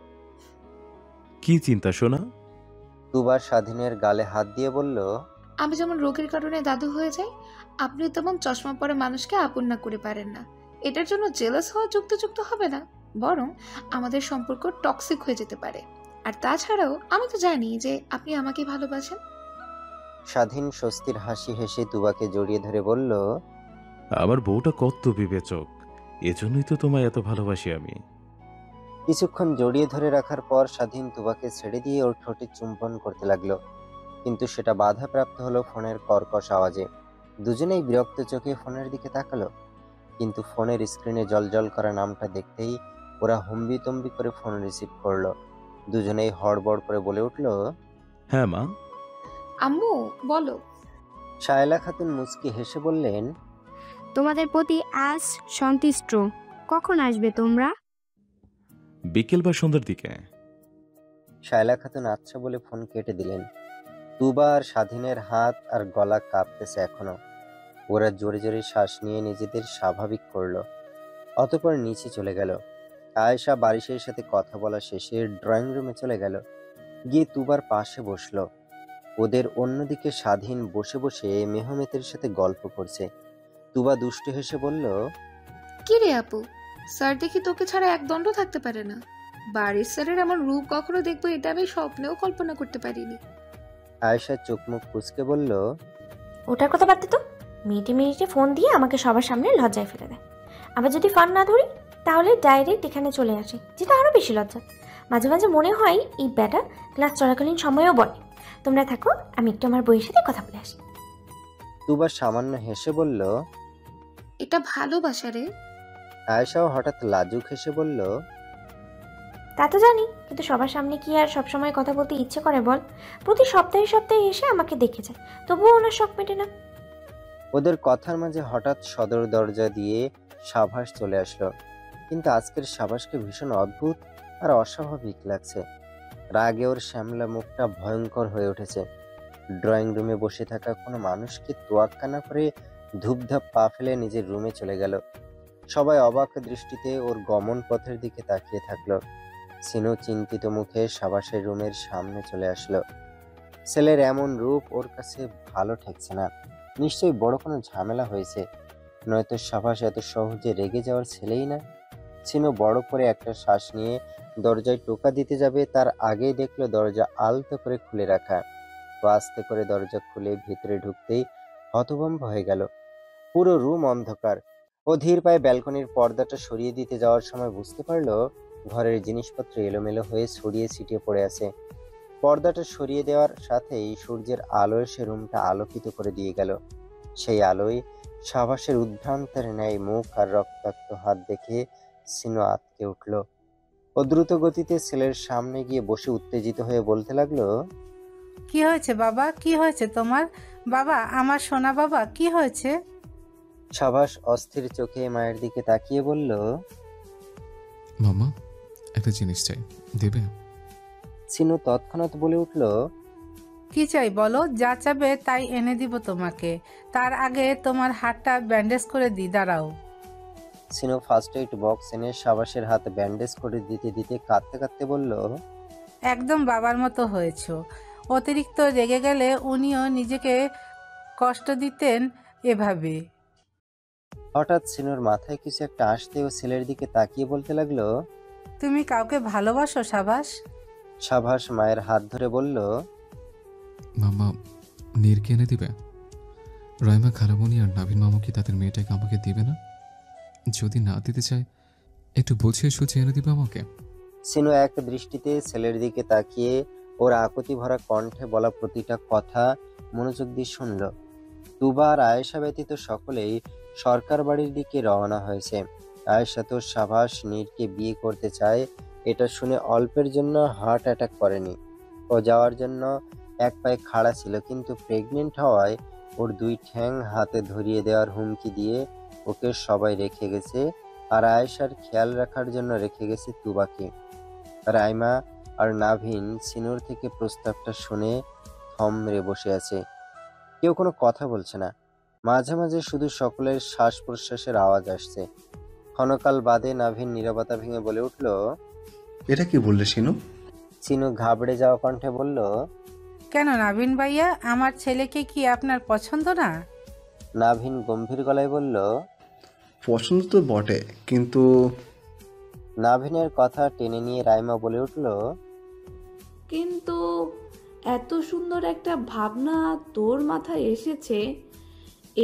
কি চিন্তা শোনা? তুবা স্বাধীনের গালে হাত দিয়ে বলল, আমি যেমন রোগের কারণে দাদু হয়ে যাই, আপনি তেমন চশমা পরা মানুষকে আপন না করে পারেন না। এটার জন্য জেলাস হওয়া যুক্তিযুক্ত হবে না, বরং আমাদের সম্পর্ক টক্সিক হয়ে যেতে পারে। আর তাছাড়াও আমি তো জানি যে আপনি আমাকে ভালোবাসেন। স্বাধীন স্বস্তির হাসি হেসে তুবাকে জড়িয়ে ধরে বলল, আমার বউটা কত বিবেচক, এজন্যই তো তোমায় এত ভালোবাসি আমি। কিছুক্ষণ জড়িয়ে ধরে রাখার পর স্বাধীন তুবাকে ছেড়ে দিয়ে ওর ঠোঁটে চুম্বন করতে লাগলো, কিন্তু সেটা বাধাপ্রাপ্ত হলো ফোনের কর্কশ আওয়াজে। দুজনেই বিরক্ত চোখে ফোনের দিকে তাকালো, কিন্তু ফোনের স্ক্রিনে জলজল করা নামটা দেখতেই ওরা হম্বিতম্বি করে ফোন রিসিভ করলো। দুজনেই হড়বড় করে বলে উঠল, হ্যাঁ মা। আম্মু বলো। শায়লা খাতুন মুচকি হেসে বললেন, তোমাদের প্রতি আজ সন্তুষ্ট। কখন আসবে তোমরা? বিকেল বা সন্ধ্যার দিকে। শায়লা খাতুন আচ্ছা বলে ফোন কেটে দিলেন। তুবা আর স্বাধীনের হাত আর গলা কাঁপতেছে এখনো। ওরা জোরে জোরে শ্বাস নিয়ে নিজেদের স্বাভাবিক করলো, অতঃপর নিচে চলে গেল। আয়েশা বারিশের সাথে কথা বলা শেষে ড্রয়িং রুমে চলে গেল, গিয়ে তুবার পাশে বসলো। ওদের অন্যদিকে স্বাধীন বসে বসে মেহমেতের সাথে গল্প করছে। তুবা দুষ্টু হেসে বলল, কি রে আপু, স্যার দেখি তোকে ছাড়া এক দণ্ড থাকতে পারে না। বাড়ির স্যারের এমন রূপ কখনো দেখবো এটা আমি স্বপ্নেও কল্পনা করতে পারিনি। আয়েশা চোখ মুখ কুঁচকে বলল, ওটার কথা বাদ দে তো। মিনিটে মিনিটে ফোন দিয়ে আমাকে সবার সামনে লজ্জায় ফেলে দেয়। আবার যদি ফান না ধরি তাহলে ডাইরেক্ট এখানে চলে আসে, যেটা আরও বেশি লজ্জা। মাঝে মাঝে মনে হয় এই ব্যাটা ক্লাস চলাকালীন সময়েও বলে, তোমরা থাকো, আমি একটু আমার বইয়ের সাথে কথা বলে আসি। তুবা সামান্য হেসে বলল, এটা ভালোবাসা রে। আয়েশাও হঠাৎ লাজুক হেসে বলল, তা তো জানি, কিন্তু সবার সামনে কি আর সবসময় কথা বলতে ইচ্ছে করে বল? প্রতি সপ্তাহে সপ্তাহে এসে আমাকে দেখে যায়, তবুও ওনার শখ মেটে না। ওদের কথার মাঝে হঠাৎ সদর দরজা দিয়ে সাভাস চলে আসলো, কিন্তু আজকের সাভাসকে ভীষণ অদ্ভুত আর অস্বাভাবিক লাগছে। রাগে ওর শ্যামলা মুখটা ভয়ঙ্কর হয়ে উঠেছে। ড্রয়িং রুমে বসে থাকা কোনো মানুষকে তোয়াক্কা না করে ধূপধাপ পা ফেলে নিজের রুমে চলে গেল। সবাই অবাক দৃষ্টিতে ওর গমন পথের দিকে তাকিয়ে থাকলো। সিনু চিন্তিত মুখে সাবাসের রুমের সামনে চলে আসলো। ছেলের এমন রূপ ওর কাছে ভালো ঠেকছে না, নিশ্চয়ই বড় কোনো ঝামেলা হয়েছে, নয়তো সাবাস এত সহজে রেগে যাওয়ার ছেলেই না। সিনু বড় করে একটা শ্বাস নিয়ে দরজায় টোকা দিতে যাবে, তার আগেই দেখলো দরজা আলতো করে খুলে রাখা। তো আস্তে করে দরজা খুলে ভিতরে ঢুকতেই হতভম্ব হয়ে গেল। পুরো রুম অন্ধকার। ও ধীর পায়ে ব্যালকনির পর্দাটা সরিয়ে দিতে যাওয়ার সময় বুঝতে পারলো ঘরের জিনিসপত্র এলোমেলো হয়ে ছড়িয়ে ছিটিয়ে পড়ে আছে। পর্দাটা সরিয়ে দেওয়ার সাথেই সূর্যের আলো এসে রুমটা আলোকিত করে দিয়ে গেল। সেই আলোয় সাবাসের উদ্ভ্রান্তের ন্যায় মুখ আর রক্তাক্ত হাত দেখে সিনু আঁতকে উঠল। ও দ্রুত গতিতে ছেলের সামনে গিয়ে বসে উত্তেজিত হয়ে বলতে লাগলো, কি হয়েছে বাবা, কি হয়েছে তোমার? বাবা, আমার সোনা বাবা, কি হয়েছে? সাবাস অস্থির চোখে মায়ের দিকে তাকিয়ে বলল, মামা, একটা জিনিস চাই, দেবে? সিনু তৎক্ষণাৎ বলে উঠল, কি চাই বলো, যা চাবে তাই এনে দিব তোমাকে। তার আগে তোমার হাতটা ব্যান্ডেজ করে দিই, দাঁড়াও। সিনু ফার্স্ট এইড বক্স এনে সাবাসের হাতে ব্যান্ডেজ করে দিতে দিতে কাঁদতে কাঁদতে বলল, একদম বাবার মতো হয়েছো। অতিরিক্ত রেগে গেলে উনিও নিজেকে কষ্ট দিতেন এভাবে। হঠাৎ সিনুর মাথায় কিছু একটা আসতে ও ছেলের দিকে তাকিয়ে বলতে লাগলো, তুমি কাউকে ভালোবাসো সাবাস? সাভাস মায়ের হাত ধরে বলল, মাম্মা নীরকে এনে দিবে? রাইমা খালামণি আর নাভিন মামা কি তাদের মেয়েটাকে আমাকে দিবে না? যদি না দিতে চায় একটু বুঝিয়ে সুঝিয়ে এনে দিবে আমাকে। সিনু এক দৃষ্টিতে ছেলের দিকে তাকিয়ে ওর আকুতি ভরা কণ্ঠে বলা প্রতিটা কথা মনোযোগ দিয়ে শুনল। তুবা আর আয়েশা ব্যতীত সকলেই সরকার বাড়ির দিকে রওনা হয়েছে। আয়েশা তো সাভাস নীরকে বিয়ে করতে চায় এটা শুনে অল্পের জন্য হার্ট অ্যাটাক করেনি। ও যাওয়ার জন্য এক পায়ে খাড়া ছিল, কিন্তু প্রেগনেন্ট হওয়ায় ওর দুই ঠ্যাং হাতে ধরিয়ে দেওয়ার হুমকি দিয়ে ওকে সবাই রেখে গেছে। আর আয়েশার খেয়াল রাখার জন্য রেখে গেছে তুবাকে। রাইমা আর নাভিন সিনুর থেকে প্রস্তাবটা শুনে থম মেরে বসে আছে। কেউ কোনো কথা বলছে না। মাঝে মাঝে শুধু সকলের শ্বাস প্রশ্বাসের আওয়াজ আসছে। ক্ষণকাল বাদে নাভিন নীরবতা ভেঙে বলে উঠল, এটা কি বললে সিনু? সিনু ঘাবড়ে যাওয়া কণ্ঠে বলল, কেন নাভিন ভাইয়া, আমার ছেলেকে কি আপনার পছন্দ না? নাভিন গম্ভীর গলায় বলল, পছন্দ তো বটে, কিন্তু নাভিনের কথা টেনে নিয়ে রাইমা বলে উঠল, কিন্তু এত সুন্দর একটা ভাবনা তোর মাথায় এসেছে,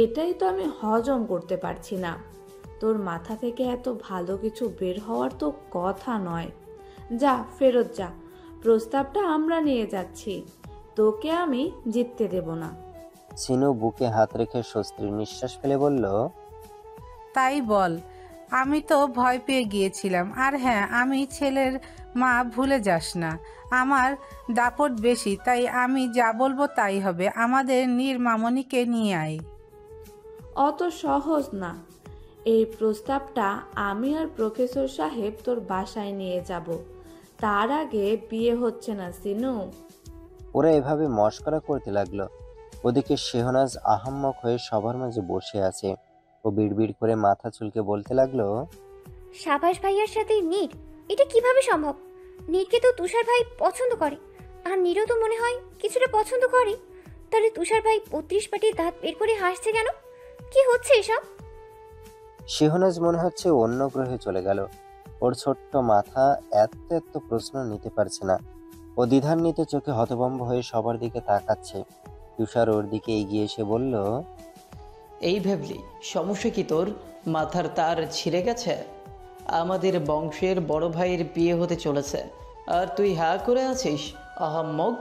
এটাই তো আমি হজম করতে পারছি না। তোর মাথা থেকে এত ভালো কিছু বের হওয়ার তো কথা নয়। যা, ফেরত যা, প্রস্তাবটা আমরা নিয়ে যাচ্ছি, তোকে আমি জিততে দেব না। সিনু বুকে হাত রেখে স্বস্তির নিঃশ্বাস ফেলে বলল, তাই বল, আমি তো ভয় পেয়ে গিয়েছিলাম। আর হ্যাঁ, আমি ছেলের মা, ভুলে যাস না আমার দাপট বেশি, তাই আমি যা বলবো তাই হবে। আমাদের নীর মামনিকে নিয়ে আয়। অত সহজ না। এই প্রস্তাবটা আমি আর প্রফেসর সাহেব তোর বাসায় নিয়ে যাব। তার আগে বিয়ে হচ্ছে না সিনু। ওরা এভাবে মশকরা করতে লাগলো। ওদিকে শেহনাজ আহাম্মক হয়ে সবার মাঝে বসে আছে। ও বিড়বিড় করে মাথা চুলকে বলতে লাগলো, সাবাস ভাইয়ার সাথে নীর, এটা কিভাবে সম্ভব? নীরকে তো তুষার ভাই পছন্দ করে, আর নীরও তো মনে হয় কিছুটা পছন্দ করে। তাহলে তুষার ভাই ৩৫ পাটি দাঁত বের করে হাসছে কেন? কি হচ্ছে এসব? শেহনাজ মনে হচ্ছে অন্য গ্রহে চলে গেল। ওর ছোট্ট মাথা এত এত প্রশ্ন নিতে পারছে না। ও দ্বিধান্বিত চোখে হতভম্ব হয়ে সবার দিকে তাকাচ্ছে। তুষার ওর দিকে এগিয়ে এসে বলল, এই ভাবলি সমস্যা কি তোর? মাথার তার ছিঁড়ে গেছে? আমাদের বংশের বড় ভাইয়ের বিয়ে হতে চলেছে, আর তুই হ্যাঁ করে আছিস আহাম্মক।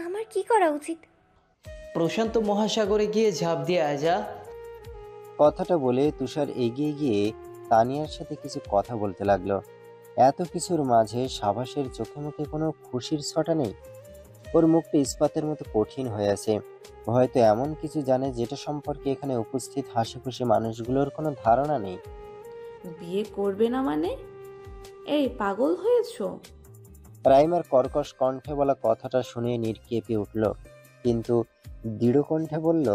আমার কি করা উচিত? প্রশান্ত মহাসাগরে গিয়ে ঝাঁপ দিয়ে আয় যা। কথাটা বলে তুষার এগিয়ে গিয়ে তানিয়ার সাথে কিছু কথা বলতে লাগলো। এত কিছুর মাঝে সাবাসের চোখে মুখে কোনো খুশির ছটা নেই। ওর মুখটা ইস্পাতের মতো কঠিন হয়ে আছে। হয়তো এমন কিছু জানে যেটা সম্পর্কে এখানে উপস্থিত হাসি খুশি মানুষগুলোর কোনো ধারণা নেই। বিয়ে করবে না মানে? এই পাগল হয়েছো? রাইমার কর্কশ কণ্ঠে বলা কথাটা শুনে নীর কেঁপে উঠল, কিন্তু দৃঢ় কণ্ঠে বলল,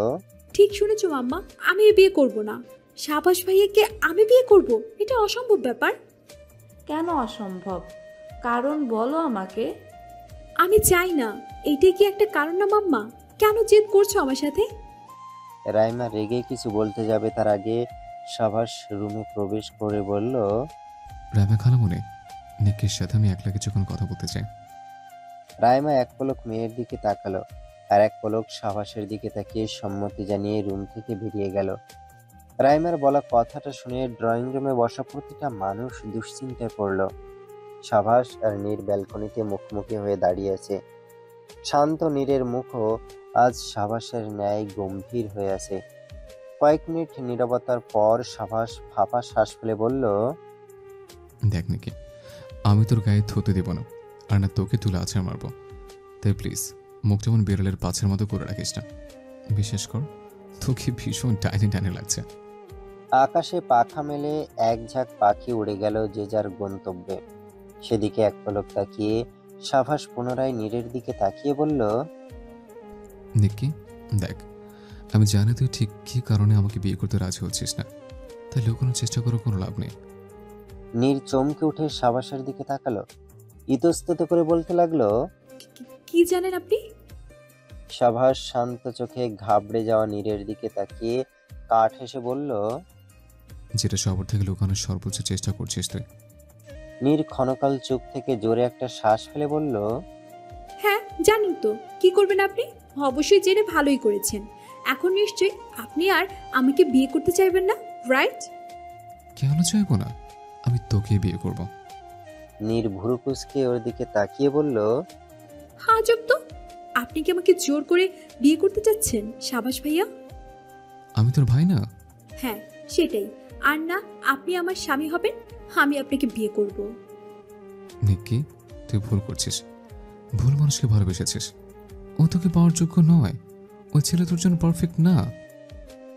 ঠিক শুনেছো মাম্মা, আমি বিয়ে করব না। সাবাস ভাইয়াকে আমি বিয়ে করব, এটা অসম্ভব ব্যাপার। কেন অসম্ভব? কারণ বলো আমাকে। আমি চাই না। এইটাই কি একটা কারণ না মাম্মা? কেন জেদ করছো আমার সাথে? রাইমা রেগে কিছু বলতে যাবে তার আগে সাবাস রুমে প্রবেশ করে বলল, রাইমা খালামণি, নিকের সাথে আমি একলা কিছুক্ষণ কথা বলতে চাই। রাইমা এক পলক মেয়ের দিকে তাকালো, আর এক পলক সাবাসের দিকে তাকিয়ে সম্মতি জানিয়ে রুম থেকে বেরিয়ে গেল। রাইমার বলা কথাটা শুনে ড্রয়িং রুমে বসা প্রতিটা মানুষ দুশ্চিন্তায় পড়ল। সাবাস আর নীর ব্যালকনিতে মুখোমুখি হয়ে দাঁড়িয়ে আছে। শান্ত নীরের মুখও আজ সাবাসের ন্যায় গম্ভীর হয়ে আছে। কয়েক মিনিট নীরবতার পর সাবাস ফাঁপা শ্বাস ফেলে বলল, দেখ নাকি, আমি তোর গায়ে থতে দেব না, আর না তোকে তুলে আছাড় মারবো। তাই প্লিজ মুখ যেমন বিড়ালের পাছের মতো করে রাখিস না। বিশেষ কর তোকে ভীষণ টাইনি টাইনি লাগছে। আকাশে পাখা মেলে এক ঝাঁক পাখি উড়ে গেল যে যার গন্তব্যে। সেদিকে এক পলক তাকিয়ে সাবাস পুনরায় নীরের দিকে তাকিয়ে বলল, নিক্কি দেখ, আমি জানি তুই ঠিক কী কারণে আমাকে বিয়ে করতে রাজি হচ্ছিস না, তাই লুকানোর চেষ্টা করে কোনো লাভ নেই। নীর চমকে উঠে সাবাসের দিকে তাকালো। ইতস্তত করে বলতে লাগলো। কি জানেন আপনি? সাভাস শান্ত চোখে ঘাবড়ে যাওয়া নীরের দিকে তাকিয়ে কাঠ হেসে বলল। যেটা সবার থেকে লুকানোর সর্বোচ্চ চেষ্টা করছিস তুই। নীর ক্ষণকাল চুপ থেকে জোরে একটা শ্বাস ফেলে বলল। হ্যাঁ জানেন তো, কি করবেন আপনি? অবশ্যই জেনে ভালোই করেছেন। এখন নিশ্চয়ই আপনি আর আমাকে বিয়ে করতে চাইবেন না, রাইট? কেন চাইবো না? আমি তোকে বিয়ে করব। নীর ভুরু কুঁচকে ওর দিকে তাকিয়ে বলল। আজব তো, আপনি কি আমাকে জোর করে বিয়ে করতে চাচ্ছেন সাবাস ভাইয়া? আমি তোর ভাই না? হ্যাঁ সেটাই। আর না আপনি আমার স্বামী হবেন, আমি আপনাকে বিয়ে করব। নিক্কি, তুই ভুল করছিস। ভুল মানুষকে ভালোবেসেছিস। ও তোকে পাওয়ার যোগ্য নয়। ওই ছেলে তোর জন্য পারফেক্ট না।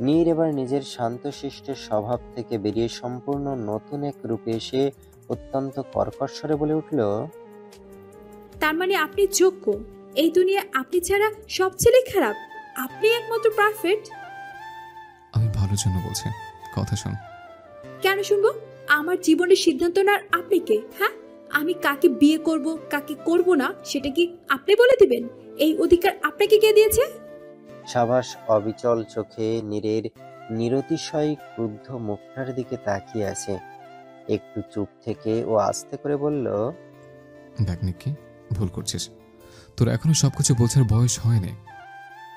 নীর এবার নিজের শান্তশিষ্ট স্বভাব থেকে বেরিয়ে সম্পূর্ণ নতুন এক রূপে এসে অত্যন্ত কর্কশ স্বরে বলে উঠল। তার মানে আপনি যোগ্য? এই দুনিয়ায় আপনি ছাড়া সব ছেলে খারাপ, আপনি একমাত্র পারফেক্ট? আমি ভালোর জন্য বলছি, কথা শোন। কেন শুনবো? আমার জীবনের সিদ্ধান্ত নেওয়ার আপনি কে? হ্যাঁ, আমি কাকে বিয়ে করব কাকে করব না সেটা কি আপনি বলে দিবেন? এই অধিকার আপনাকে কে দিয়েছে? সাবাস অবিচল চোখে নীরের নিরতিশয় ক্রুদ্ধ মুখটার দিকে তাকিয়ে আছে। একটু চুপ থেকে ও আস্তে করে বলল। দেখ নিক্কি, ভুল করছিস। তোর এখনো সবকিছু বোঝার বয়স হয়নি।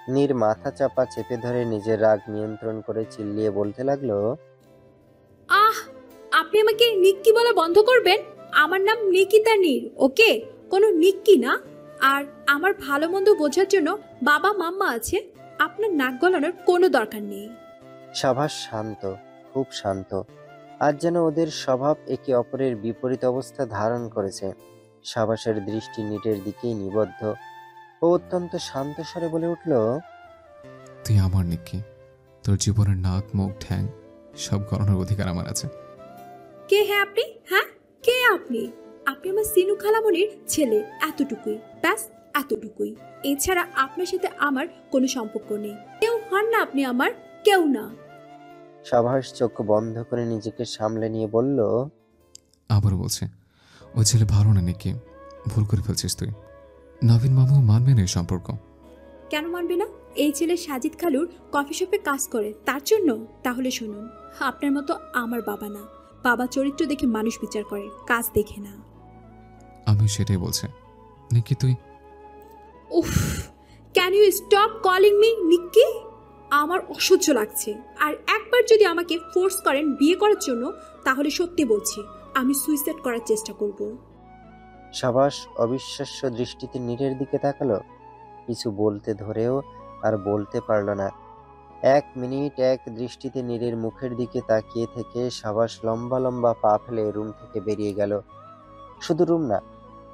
নীর মাথা চাপা চেপে ধরে নিজের রাগ নিয়ন্ত্রণ করে চিল্লিয়ে বলতে লাগলো। আহ, আপনি আমাকে নিক্কি বলা বন্ধ করবেন? আমার নাম নিকিতা নীর, ওকে? কোনো নিক্কি না। আর আমার ভালো মন্দ বোঝার জন্য বাবা মাম্মা আছে, আপনার নাক গলানোর কোনো দরকার নেই। সাবাস শান্ত, খুব শান্ত। আজ যেন ওদের স্বভাব একে অপরের বিপরীত অবস্থা ধারণ করেছে। সাবাসের দৃষ্টি নীরের দিকেই নিবদ্ধ। ও অত্যন্ত শান্ত স্বরে বলে উঠল। তুই আমার নিক্কি। তোর জীবনের নাক মুখ ঠ্যাং সব গণনার অধিকার আমার আছে। কে হ্যাঁ আপনি? হ্যাঁ কে আপনি? আপনি আমার সিনু খালামনির ছেলে, এতটুকুই, ব্যাস এতটুকুই। এছাড়া আপনার সাথে আমার কোনো সম্পর্ক নেই। কেউ হন না আপনি আমার, কেউ না। সাবাস চোখ বন্ধ করে নিজেকে সামলে নিয়ে বলল। আবার বলছে, ওই ছেলে ভালো না নিক্কি, ভুল করে ফেলছিস তুই। নবীন মামু মানবে না এই সম্পর্ক। কেন মানবে না? এই ছেলে সাজিদ খালুর কফি শপে কাজ করে, তার জন্য? তাহলে শুনুন, আপনার মতো আমার বাবা না। বাবা চরিত্র দেখে মানুষ বিচার করে, কাজ দেখে না। আমি সেটাই বলছি। নিক্কি তুই। উফ, can you stop calling me Nikki? আমার অসহ্য লাগছে। আর একবার যদি আমাকে ফোর্স করেন বিয়ে করার জন্য, তাহলে সত্যি বলছি আমি সুইসাইড করার চেষ্টা করব। সাবাস অবিশ্বাস্য দৃষ্টিতে নীরের দিকে তাকালো। কিছু বলতে ধরেও আর বলতে পারল না। 1 মিনিট এক দৃষ্টিতে নীরের মুখের দিকে তাকিয়ে থেকে সাবাস লম্বা লম্বা পা ফেলে রুম থেকে বেরিয়ে গেল। শুধু রুম না,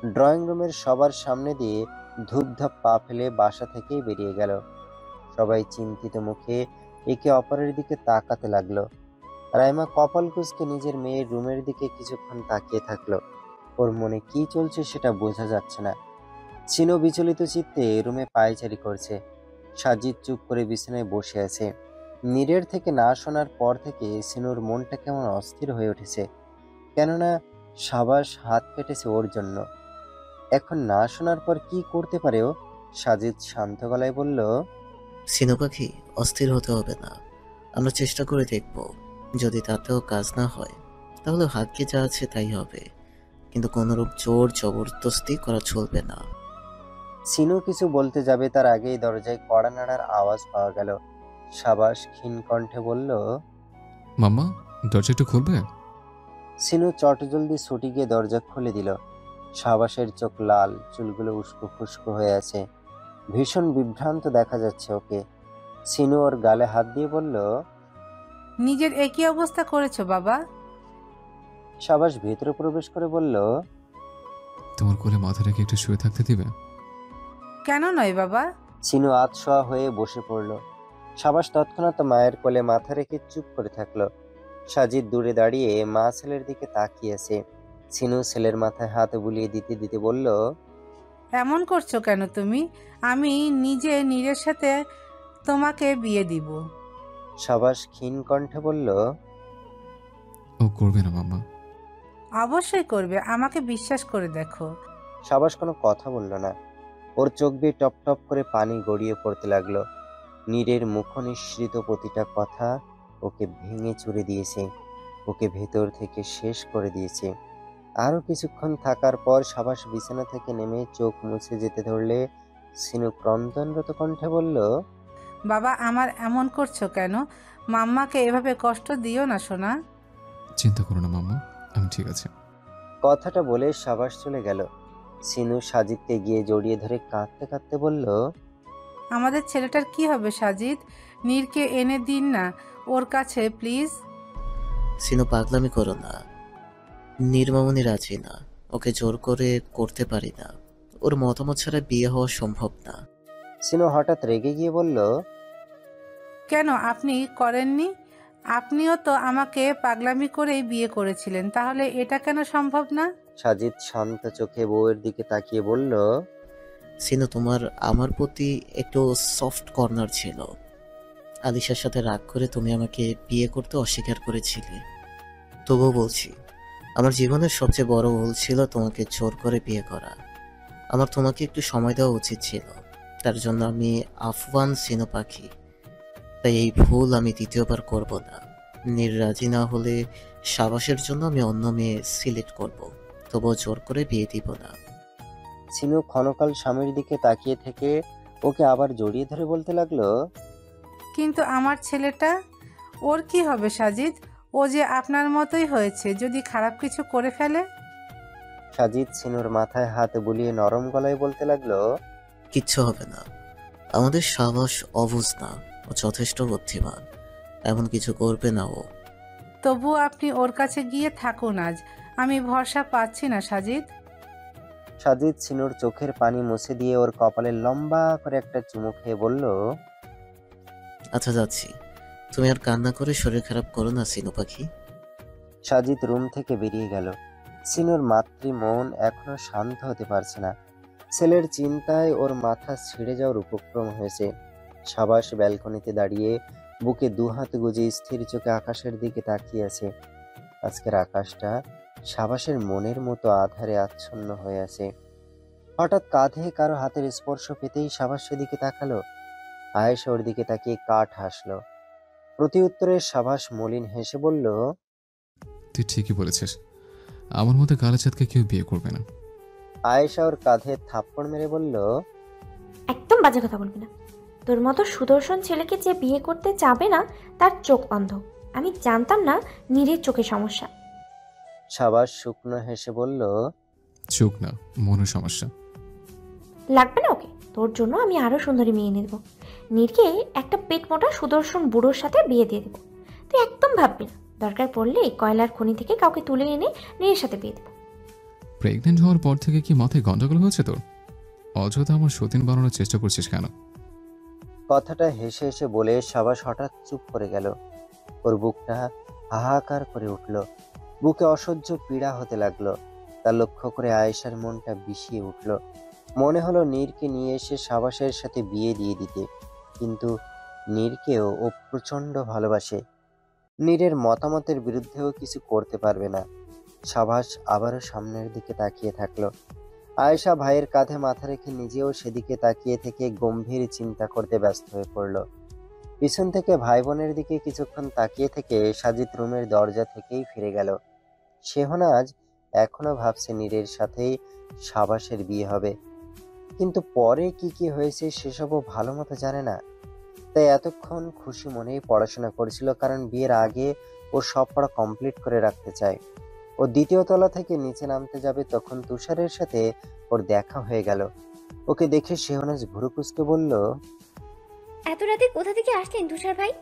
ড্রয়িং রুমের সবার সামনে দিয়ে ধূপধাপ পা ফেলে বাসা থেকেই বেরিয়ে গেল। সবাই চিন্তিত মুখে একে অপরের দিকে তাকাতে লাগলো। রাইমা কপাল কুঁচকে নিজের মেয়ের রুমের দিকে কিছুক্ষণ তাকিয়ে থাকলো। ওর মনে কি চলছে সেটা বোঝা যাচ্ছে না। সিনো বিচলিত চিত্তে রুমে পায়চারি করছে। সাজিদ চুপ করে বিছানায় বসে আছে। নীরের থেকে না শোনার পর থেকে সিনোর মনটা কেমন অস্থির হয়ে উঠেছে। কেননা সাবাস হাত কেটেছে ওর জন্য। এখন না শোনার পর কি করতে পারে ও? সাজিদ শান্ত গলায় বলল। সিনু পাখি, অস্থির হতে হবে না। আমরা চেষ্টা করে দেখব। যদি তাতেও কাজ না হয় তাহলে ভাগ্যে যা আছে তাই হবে, কিন্তু কোনোরূপ জোর জবরদস্তি করা চলবে না। সিনু কিছু বলতে যাবে তার আগেই দরজায় কড়া নাড়ার আওয়াজ পাওয়া গেল। সাবাস ক্ষীণ কণ্ঠে বলল। মাম্মা, দরজা একটু খুলবে? সিনু চটজলদি ছুটি গিয়ে দরজা খুলে দিল। সাবাসের চোখ লাল, চুলগুলো উস্কো খুস্কো হয়ে আছে। ভীষণ বিভ্রান্ত দেখা যাচ্ছে ওকে। সিনু ওর গালে হাত দিয়ে বলল। নিজের একই অবস্থা করেছো বাবা? সাবাস ভেতরে প্রবেশ করে বলল। তোমার কোলে মাথা রেখে একটু শুয়ে থাকতে দিবে? কেন নয় বাবা? সিনু আতশোয়া হয়ে বসে পড়ল। সাবাস তৎক্ষণাৎ মায়ের কোলে মাথা রেখে চুপ করে থাকলো। সাজিদ দূরে দাঁড়িয়ে মা ছেলের দিকে তাকিয়েছে। সিনু ছেলের মাথায় হাত বুলিয়ে দিতে দিতে বলল। এমন করছো কেন তুমি? আমি নিজে নীরের সাথে তোমাকে বিয়ে দিব। সাবাস ক্ষীণ কণ্ঠে বলল। ও করবে না মাম্মা। অবশ্যই করবে, আমাকে বিশ্বাস করে দেখো। সাবাস কোনো কথা বলল না। ওর চোখ বেয়ে টপ টপ করে পানি গড়িয়ে পড়তে লাগলো। নীরের মুখনিসৃত প্রতিটা কথা ওকে ভেঙে চুরে দিয়েছে, ওকে ভেতর থেকে শেষ করে দিয়েছে। আরো কিছুক্ষণ থাকার পর সাবাস বিছানা থেকে নেমে চোখ মুছে যেতে ধরলে সিনু ক্রন্দনরত কণ্ঠে বলল, বাবা আমার এমন করছো কেন? মাম্মাকে এভাবে কষ্ট দিও না সোনা। চিন্তা করো না মাম্মা, আমি ঠিক আছে। কথাটা বলে সাবাস চলে গেল। সিনু সাজিদকে গিয়ে জড়িয়ে ধরে কাঁদতে কাঁদতে বলল, আমাদের ছেলেটার কি হবে সাজিদ? নীরকে এনে দিন না ওর কাছে প্লিজ। সিনু পাগলামি করো না, নির্মামনি রাজি না, ওকে জোর করে করতে পারি না, ওর মতামত ছাড়া বিয়ে হওয়া সম্ভব না। সিনু হঠাৎ রেগে গিয়ে বলল, কেন আপনি করেননি? আপনিও তো আমাকে পাগলামি করেই বিয়ে করেছিলেন, তাহলে এটা কেন সম্ভব না? সাজিদ শান্ত চোখে বউয়ের দিকে তাকিয়ে বলল, সিনু তোমার আমার প্রতি একটু সফট কর্নার ছিল। আলিশার সাথে রাগ করে তুমি আমাকে বিয়ে করতে অস্বীকার করেছিলে। তবুও বলছি, আমার জীবনের সবচেয়ে বড় ভুল ছিল তোমাকে জোর করে বিয়ে করা। আমার তোমাকে একটু সময় দেওয়া উচিত ছিল, তার জন্য আমি আফওয়ান সিনু পাখি। তাই এই ভুল আমি দ্বিতীয়বার করব না। রাজি না হলে সাবাসের জন্য আমি অন্য মেয়ে সিলেক্ট করব, তবুও জোর করে বিয়ে দিব না। সিনু ক্ষণকাল স্বামীর দিকে তাকিয়ে থেকে ওকে আবার জড়িয়ে ধরে বলতে লাগলো, কিন্তু আমার ছেলেটা, ওর কি হবে সাজিদ? ও যে আপনার মতোই হয়েছে, যদি খারাপ কিছু করে ফেলে? সাজিদ সিনুর মাথায় হাত বুলিয়ে নরম গলায় বলতে লাগলো, কিচ্ছু হবে না। আমাদের সাবাস অবুঝ না, ও যথেষ্ট বুদ্ধিমান, এমন কিছু করবে না ও। তবু আপনি ওর কাছে গিয়ে থাকুন আজ, আমি ভরসা পাচ্ছি না সাজিদ। সাজিদ সিনুর চোখের পানি মুছে দিয়ে ওর কপালে লম্বা করে একটা চুমু খেয়ে বলল, আচ্ছা যাচ্ছি, তুমি আর কান্না করে শরীর খারাপ করো না সিনু পাখি। সাজিদ রুম থেকে বেরিয়ে গেল। সিনুর মাতৃ মন এখনো শান্ত হতে পারছে না। ছেলের চিন্তায় ওর মাথা ছিঁড়ে যাওয়ার উপক্রম হয়েছে। সাবাস ব্যালকনিতে দাঁড়িয়ে বুকে দুহাত গুজে স্থির চোখে আকাশের দিকে তাকিয়ে আছে। আজকের আকাশটা সাবাসের মনের মতো আধারে আচ্ছন্ন হয়ে আছে। হঠাৎ কাঁধে কারো হাতের স্পর্শ পেতেই সাবাস সেদিকে তাকালো। আয়েশা ওর দিকে তাকিয়ে কাঠ হাসলো। প্রতি উত্তরে সাবাস মলিন হেসে বলল, তুই ঠিকই বলেছিস, আমার মতো কালাচাঁদকে কেউ বিয়ে করবে না। আয়েশা ওর কাঁধে থাপ্পড় মেরে বলল, একদম বাজে কথা বলবি না। তোর মতো সুদর্শন ছেলেকে যে বিয়ে করতে চাবে না তার চোখ অন্ধ। আমি জানতাম না নীরের চোখে সমস্যা। সাবাস শুকনো হেসে বলল, চোখ না, মনের সমস্যা। লাগবে না ওকে, তোর জন্য আমি আরো সুন্দরী মেয়ে এনে দেবো। নীরকে একটা পেট মোটা সুদর্শন বুড়োর সাথে বিয়ে দিয়ে দেবো। তুই একদম ভাববি না, দরকার পড়লে কয়লার খনি থেকে কাউকে তুলে এনে নীরের সাথে বিয়ে দেবো। প্রেগনেন্ট হওয়ার পর থেকে কি মাথায় গন্ডগোল হয়েছে তোর? অযথা আমার সতীন বানানোর চেষ্টা করছিস কেন? কথাটা হেসে হেসে বলে সাবাস হঠাৎ চুপ করে গেল। ওর বুকটা হাহাকার করে উঠল, বুকে অসহ্য পীড়া হতে লাগলো। তা লক্ষ্য করে আয়েশার মনটা বিষিয়ে উঠল। মনে হলো নীরকে নিয়ে এসে সাবাসের সাথে বিয়ে দিয়ে দিতে, কিন্তু নীরকেও ও প্রচণ্ড ভালোবাসে। নীরের মতামতের বিরুদ্ধেও কিছু করতে পারবে না। সাবাস আবারও সামনের দিকে তাকিয়ে থাকলো। আয়েশা ভাইয়ের কাঁধে মাথা রেখে নিজেও সেদিকে তাকিয়ে থেকে গম্ভীর চিন্তা করতে ব্যস্ত হয়ে পড়ল। পিছন থেকে ভাই বোনের দিকে কিছুক্ষণ তাকিয়ে থেকে সাজিদ রুমের দরজা থেকেই ফিরে গেল। শেহনাজ এখনো ভাবছে নীরের সাথেই সাবাসের বিয়ে হবে, কিন্তু পরে কি কি হয়েছে সেসবও ভালো মতো জানে না। তাই এতক্ষণ খুশি মনেই পড়াশোনা করেছিল, কারণ বিয়ের আগে ও সব পড়া কমপ্লিট করে রাখতে চায়। ও দ্বিতীয় তলা থেকে নিচে নামতে যাবে, তখন তুষারের সাথে ওর দেখা হয়ে গেল। ওকে দেখে শেহনাজ ভুরু কুঁচকে বলল, এত রাতে কোথা থেকে আসলেন তুষার ভাই?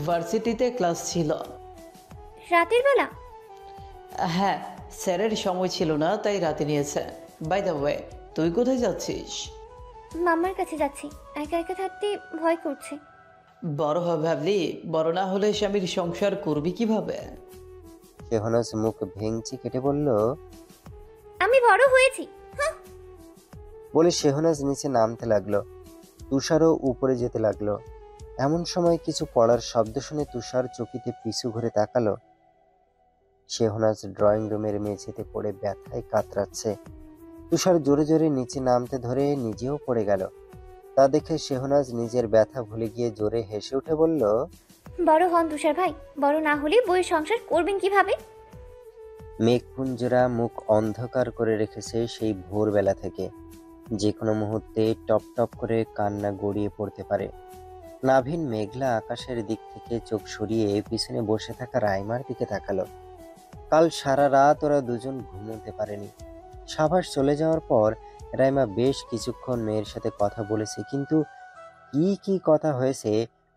ভার্সিটিতে ক্লাস ছিল। রাতের বেলা? হ্যাঁ, স্যারের সময় ছিল না তাই রাতে নিয়েছে। বাই দ্য ওয়ে, তুই কোথায় যাচ্ছিস? মাম্মার কাছে যাচ্ছি, একা একা থাকতে ভয় করছে। বড় হবে ভাবলি, বড় না হলে স্বামীর সংসার করবি কিভাবে? শেহনাজ মুখ ভেঙচি কেটে বলল, আমি বড় হয়েছি বলে শেহনাজ নিচে নামতে লাগলো। তুষারও উপরে যেতে লাগলো। এমন সময় কিছু পড়ার শব্দ শুনে তুষার চকিতে পিছু ঘুরে তাকালো। শেহনাজ ড্রয়িং রুমের মেঝেতে পড়ে ব্যথায় কাতরাচ্ছে। তুষার জোরে জোরে নিচে নামতে ধরে নিজেও পড়ে গেল। তা দেখে শেহনাজ নিজের ব্যথা ভুলে গিয়ে জোরে হেসে উঠে বলল, বড় হন তুষার ভাই, বড় না হলে বই সংসার করবেন কিভাবে? মেঘপুঞ্জরা মুখ অন্ধকার করে রেখেছে সেই ভোরবেলা থেকে। যে কোনো মুহূর্তে টপ টপ করে কান্না গড়িয়ে পড়তে পারে। নাভিন মেঘলা আকাশের দিক থেকে চোখ সরিয়ে পিছনে বসে থাকা রাইমার দিকে তাকালো। কাল সারা রাত ওরা দুজন ঘুমোতে পারেনি। সাভাস চলে যাওয়ার পর রাইমা বেশ কিছুক্ষণ মেয়ের সাথে কথা বলেছে, কিন্তু কি কথা হয়েছে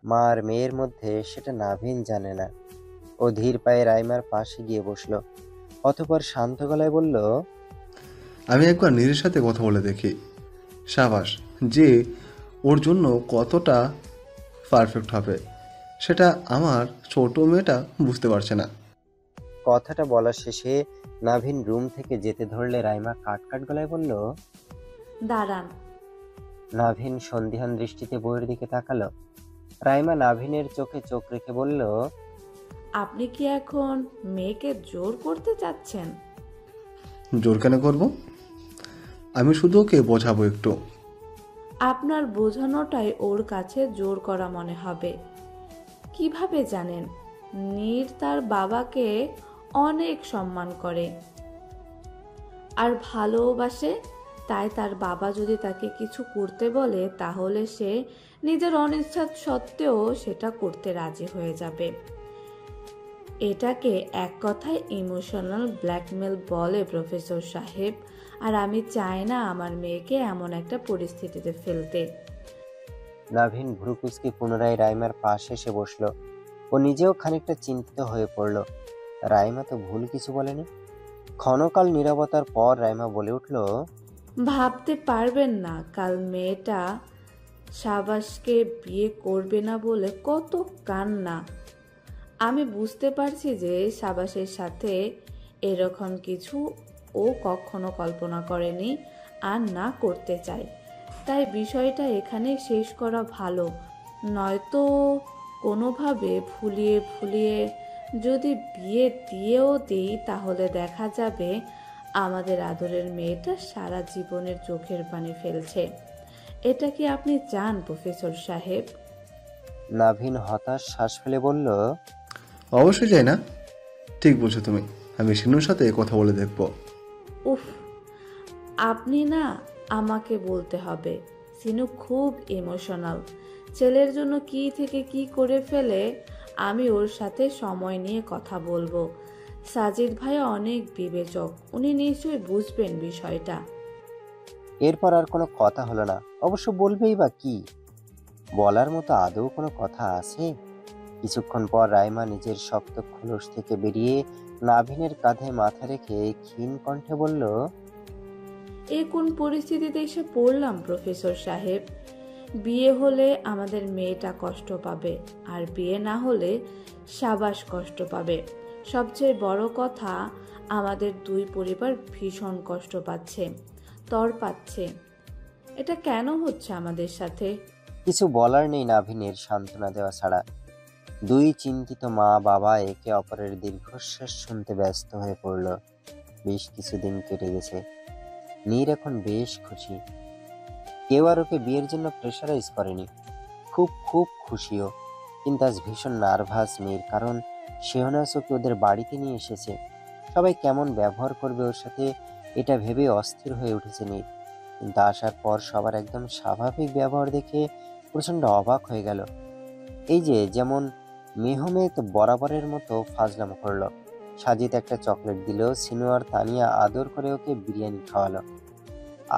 মা আর মেয়ের মধ্যে সেটা নাভিন জানে না। ও ধীর পায়ে রাইমার পাশে গিয়ে বসলো, অতঃপর শান্ত গলায় বলল, আমি একবার নীরের সাথে কথা বলে দেখি। সাবাস, যে ওর জন্য কতটা পারফেক্ট হবে সেটা আমার ছোট মেয়েটা বুঝতে পারছে না। কথাটা বলার শেষে নাভিন রুম থেকে যেতে ধরলে রাইমা কাট গলায় বলল, দাঁড়ান। নাভিন সন্দিহান দৃষ্টিতে বইয়ের দিকে তাকালো। রাইমা নাভিনের চোখে চোখ রেখে বলল, আপনি কি এখন মেয়েকে জোর করতে চাচ্ছেন? জোর কেন করব? আমি শুধু ওকে বোঝাবো একটু। আপনার বোঝানোটাই ওর কাছে জোর করা মনে হবে। কিভাবে জানেন? নীর তার বাবাকে অনেক সম্মান করে আর ভালোবাসে, তাই তার বাবা যদি তাকে কিছু করতে বলে তাহলে সে নিজের অনিচ্ছা সত্ত্বেও সেটা করতে রাজি হয়ে যাবে। এটাকে এক কথায় ইমোশনাল ব্ল্যাকমেল বলে প্রফেসর সাহেব। আর আমি চাই না আমার মেয়েকে এমন একটা পরিস্থিতিতে ফেলতে। নাভিন ভ্রুকুচকে পুনরায় রাইমার পাশে এসে বসলো। ও নিজেও খানিকটা চিন্তিত হয়ে পড়ল। রাইমা তো ভুল কিছু বলেনি। ক্ষণকাল নীরবতার পর রাইমা বলে উঠল, ভাবতে পারবেন না কাল মেয়েটা সাবাসকে বিয়ে করবে না বলে কত কান্না। আমি বুঝতে পারছি যে সাবাসের সাথে এরকম কিছু ও কখনো কল্পনা করেনি আর না করতে চায়। তাই বিষয়টা এখানে শেষ করা ভালো, নয়তো কোনোভাবে ফুলিয়ে যদি বিয়ে দিয়েও দিই তাহলে দেখা যাবে আমাদের আদরের মেয়েটা সারা জীবনের চোখের পানি ফেলছে। এটা কি আপনি চান প্রফেসর সাহেব? নাভিন হতাশ শ্বাস ফেলে বলল, অবশ্যই চাই না। ঠিক বলছো তুমি, আমি সিনুর সাথে কথা বলে দেখব। উফ, আপনি না, আমাকে বলতে হবে। সিনু খুব ইমোশনাল। ছেলের জন্য কি থেকে কি করে ফেলে। আমি ওর সাথে সময় নিয়ে কথা বলবো। সাজিদ ভাই অনেক বিবেচক, উনি নিশ্চয়ই বুঝবেন বিষয়টা। এরপর আর কোনো কথা হলো না। অবশ্য বলবেই বা কি? বলার মতো আদৌ কোনো কথা আছে? কিছুক্ষণ পর রাইমা নিজের শক্ত খোলস থেকে বেরিয়ে নাভিনের কাঁধে মাথা রেখে ক্ষীণ কণ্ঠে বলল, এ কোন পরিস্থিতিতে এসে পড়লাম প্রফেসর সাহেব? বিয়ে হলে আমাদের মেয়েটা কষ্ট পাবে, আর বিয়ে না হলে সাবাস কষ্ট পাবে। সবচেয়ে বড় কথা, আমাদের দুই পরিবার ভীষণ কষ্ট পাচ্ছে, পাচ্ছে। এটা কেন হচ্ছে আমাদের সাথে? কিছু বলার নেই নাভিনের সান্ত্বনা দেওয়া ছাড়া। দুই চিন্তিত মা বাবা একে অপরের দীর্ঘশ্বাস শুনতে ব্যস্ত হয়ে পড়ল। বেশ কিছুদিন কেটে গেছে। নীর এখন বেশ খুশি। কেউ আর ওকে বিয়ের জন্য প্রেশারাইজ করেনি। খুব খুশিও। কিন্তু আজ ভীষণ নার্ভাস নীর, কারণ শেহনাজ ওকে ওদের বাড়িতে নিয়ে এসেছে। সবাই কেমন ব্যবহার করবে ওর সাথে এটা ভেবে অস্থির হয়ে উঠেছে নীর। কিন্তু আসার পর সবার একদম স্বাভাবিক ব্যবহার দেখে প্রচণ্ড অবাক হয়ে গেল। এই যে যেমন মেহমেদ বরাবরের মতো ফাজলাম করলো, সাজিদ একটা চকলেট দিল, সিনু আর তানিয়া আদর করে ওকে বিরিয়ানি খাওয়ালো,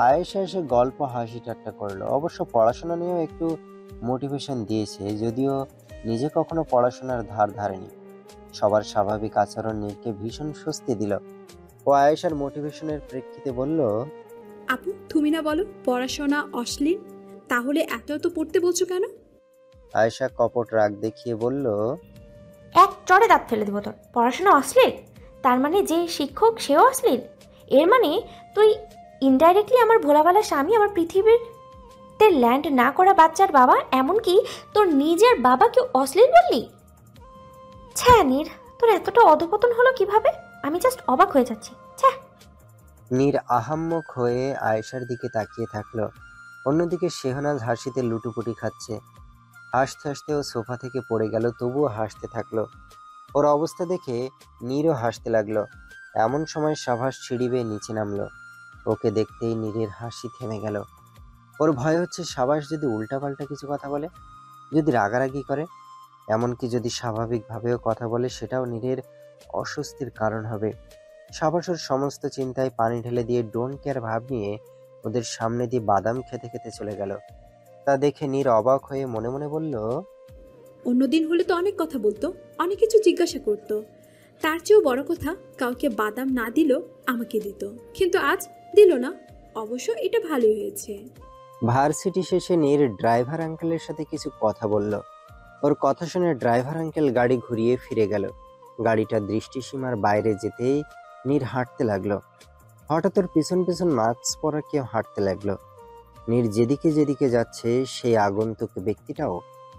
আয়েশা এসে গল্প হাসি ঠাট্টা করলো। অবশ্য পড়াশোনা নিয়েও একটু মোটিভেশন দিয়েছে, যদিও নিজে কখনো পড়াশোনার ধার ধারেনি। সবার স্বাভাবিক আচরণ নীরকে ভীষণ স্বস্তি দিল। ও আয়েশার মোটিভেশনের প্রেক্ষিতে বলল, আপু তুমি না বলো পড়াশোনা অশ্লীল, তাহলে এত পড়তে বলছো কেন? আয়েশা কপট রাগ দেখিয়ে বলল, এক চড়ে দাঁত ফেলে দেবো তোর। পড়াশোনা অশ্লীল তার মানে যে শিক্ষক সেও অশ্লীল? এর মানে তুই ইনডাইরেক্টলি আমার ভোলাভালা স্বামী, আমার পৃথিবীতে ল্যান্ড না করা বাচ্চার বাবা, এমনকি তোর নিজের বাবাকেও অশ্লীল বললি? ছ্যা নীর, তোর এতটা অধপতন হলো কিভাবে? আমি জাস্ট অবাক হয়ে যাচ্ছি। ছ্যা। নীর আহাম্মক হয়ে আয়েশার দিকে তাকিয়ে থাকলো। অন্যদিকে শেহনাজ হাসিতে লুটুপুটি খাচ্ছে। হাসতে হাসতে ও সোফা থেকে পড়ে গেল, তবুও হাসতে থাকলো। ওর অবস্থা দেখে নীরও হাসতে লাগলো। এমন সময় সাভাস সিঁড়ি বেয়ে নিচে নামলো। ওকে দেখতেই নীরের হাসি থেমে গেল। ওর ভয় হচ্ছে সাভাস যদি উল্টাপাল্টা কিছু কথা বলে, যদি রাগারাগি করে, এমনকি যদি স্বাভাবিকভাবেও কথা বলে, সেটাও নীরের অস্বস্তির কারণ হবে। সাভাস ওর সমস্ত চিন্তায় পানি ঢেলে দিয়ে ডোন্ট কেয়ার ভাব নিয়ে ওদের সামনে দিয়ে বাদাম খেতে খেতে চলে গেল। তা দেখে নীর অবাক হয়ে মনে মনে বলল, অন্যদিন হলে তো অনেক কথা বলতো, অনেক কিছু জিজ্ঞাসা করতো। তার চেয়েও বড় কথা, কাউকে বাদাম না দিল আমাকে দিত, কিন্তু আজ দিল না। অবশ্য এটা ভালোই হয়েছে। ভার্সিটি শেষে নীর ড্রাইভার আঙ্কেলের সাথে কিছু কথা বলল। ওর কথা শুনে ড্রাইভার আঙ্কেল গাড়ি ঘুরিয়ে ফিরে গেল। গাড়িটা দৃষ্টিসীমার বাইরে যেতেই নীর হাঁটতে লাগলো। হঠাৎ ওর পিছন পিছন মাস্ক পরা কেউ হাঁটতে লাগলো। নীর যেদিকে যেদিকে যাচ্ছে সেই আগন্তুক ব্যক্তিটাও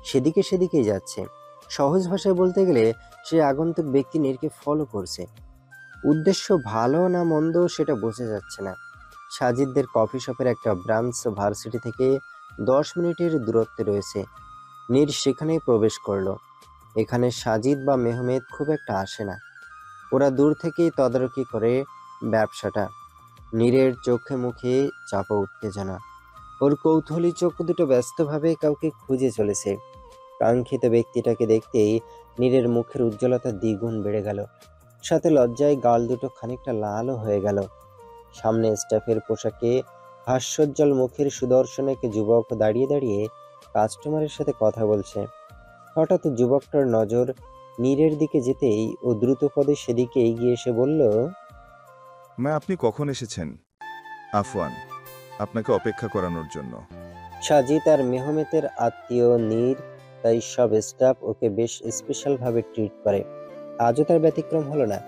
সেদিকে সেদিকেই যাচ্ছে। সহজ ভাষায় বলতে গেলে সেই আগন্তুক ব্যক্তি নীরকে ফলো করছে। উদ্দেশ্য ভালো না মন্দ সেটা বোঝা যাচ্ছে না। সাজিদদের কফি শপের একটা ব্রাঞ্চ ভার্সিটি থেকে 10 মিনিটের দূরত্বে রয়েছে। নীর সেখানেই প্রবেশ করলো। এখানে সাজিদ বা মেহমেদ খুব একটা আসে না। ওরা দূর থেকেই তদারকি করে ব্যবসাটা। নীরের চোখে মুখে চাপা উত্তেজনা। ওর কৌতূহলী চোখ দুটো ব্যস্তভাবে কাউকে খুঁজে চলেছে। কাঙ্ক্ষিত ব্যক্তিটাকে দেখতেই নীরের মুখের উজ্জ্বলতা দ্বিগুণ বেড়ে গেল। সাথে লজ্জায় গাল দুটো খানিকটা লালও হয়ে গেল। সামনে স্টাফের পোশাকে হাস্যোজ্জ্বল মুখের সুদর্শন এক যুবক দাঁড়িয়ে দাঁড়িয়ে কাস্টমারের সাথে কথা বলছে। হঠাৎ যুবকটার নজর নীরের দিকে যেতেই ও দ্রুত পদে সেদিকে এগিয়ে এসে বলল, আপনি কখন এসেছেন? আফওয়ান, আপনাকে অপেক্ষা করানোর জন্য। সাজিদ আর মেহমেতের আত্মীয় নীর, তাই সব স্টাফ ওকে বেশ স্পেশাল ভাবে ট্রিট করে। আজও তার ব্যতিক্রম হলো না।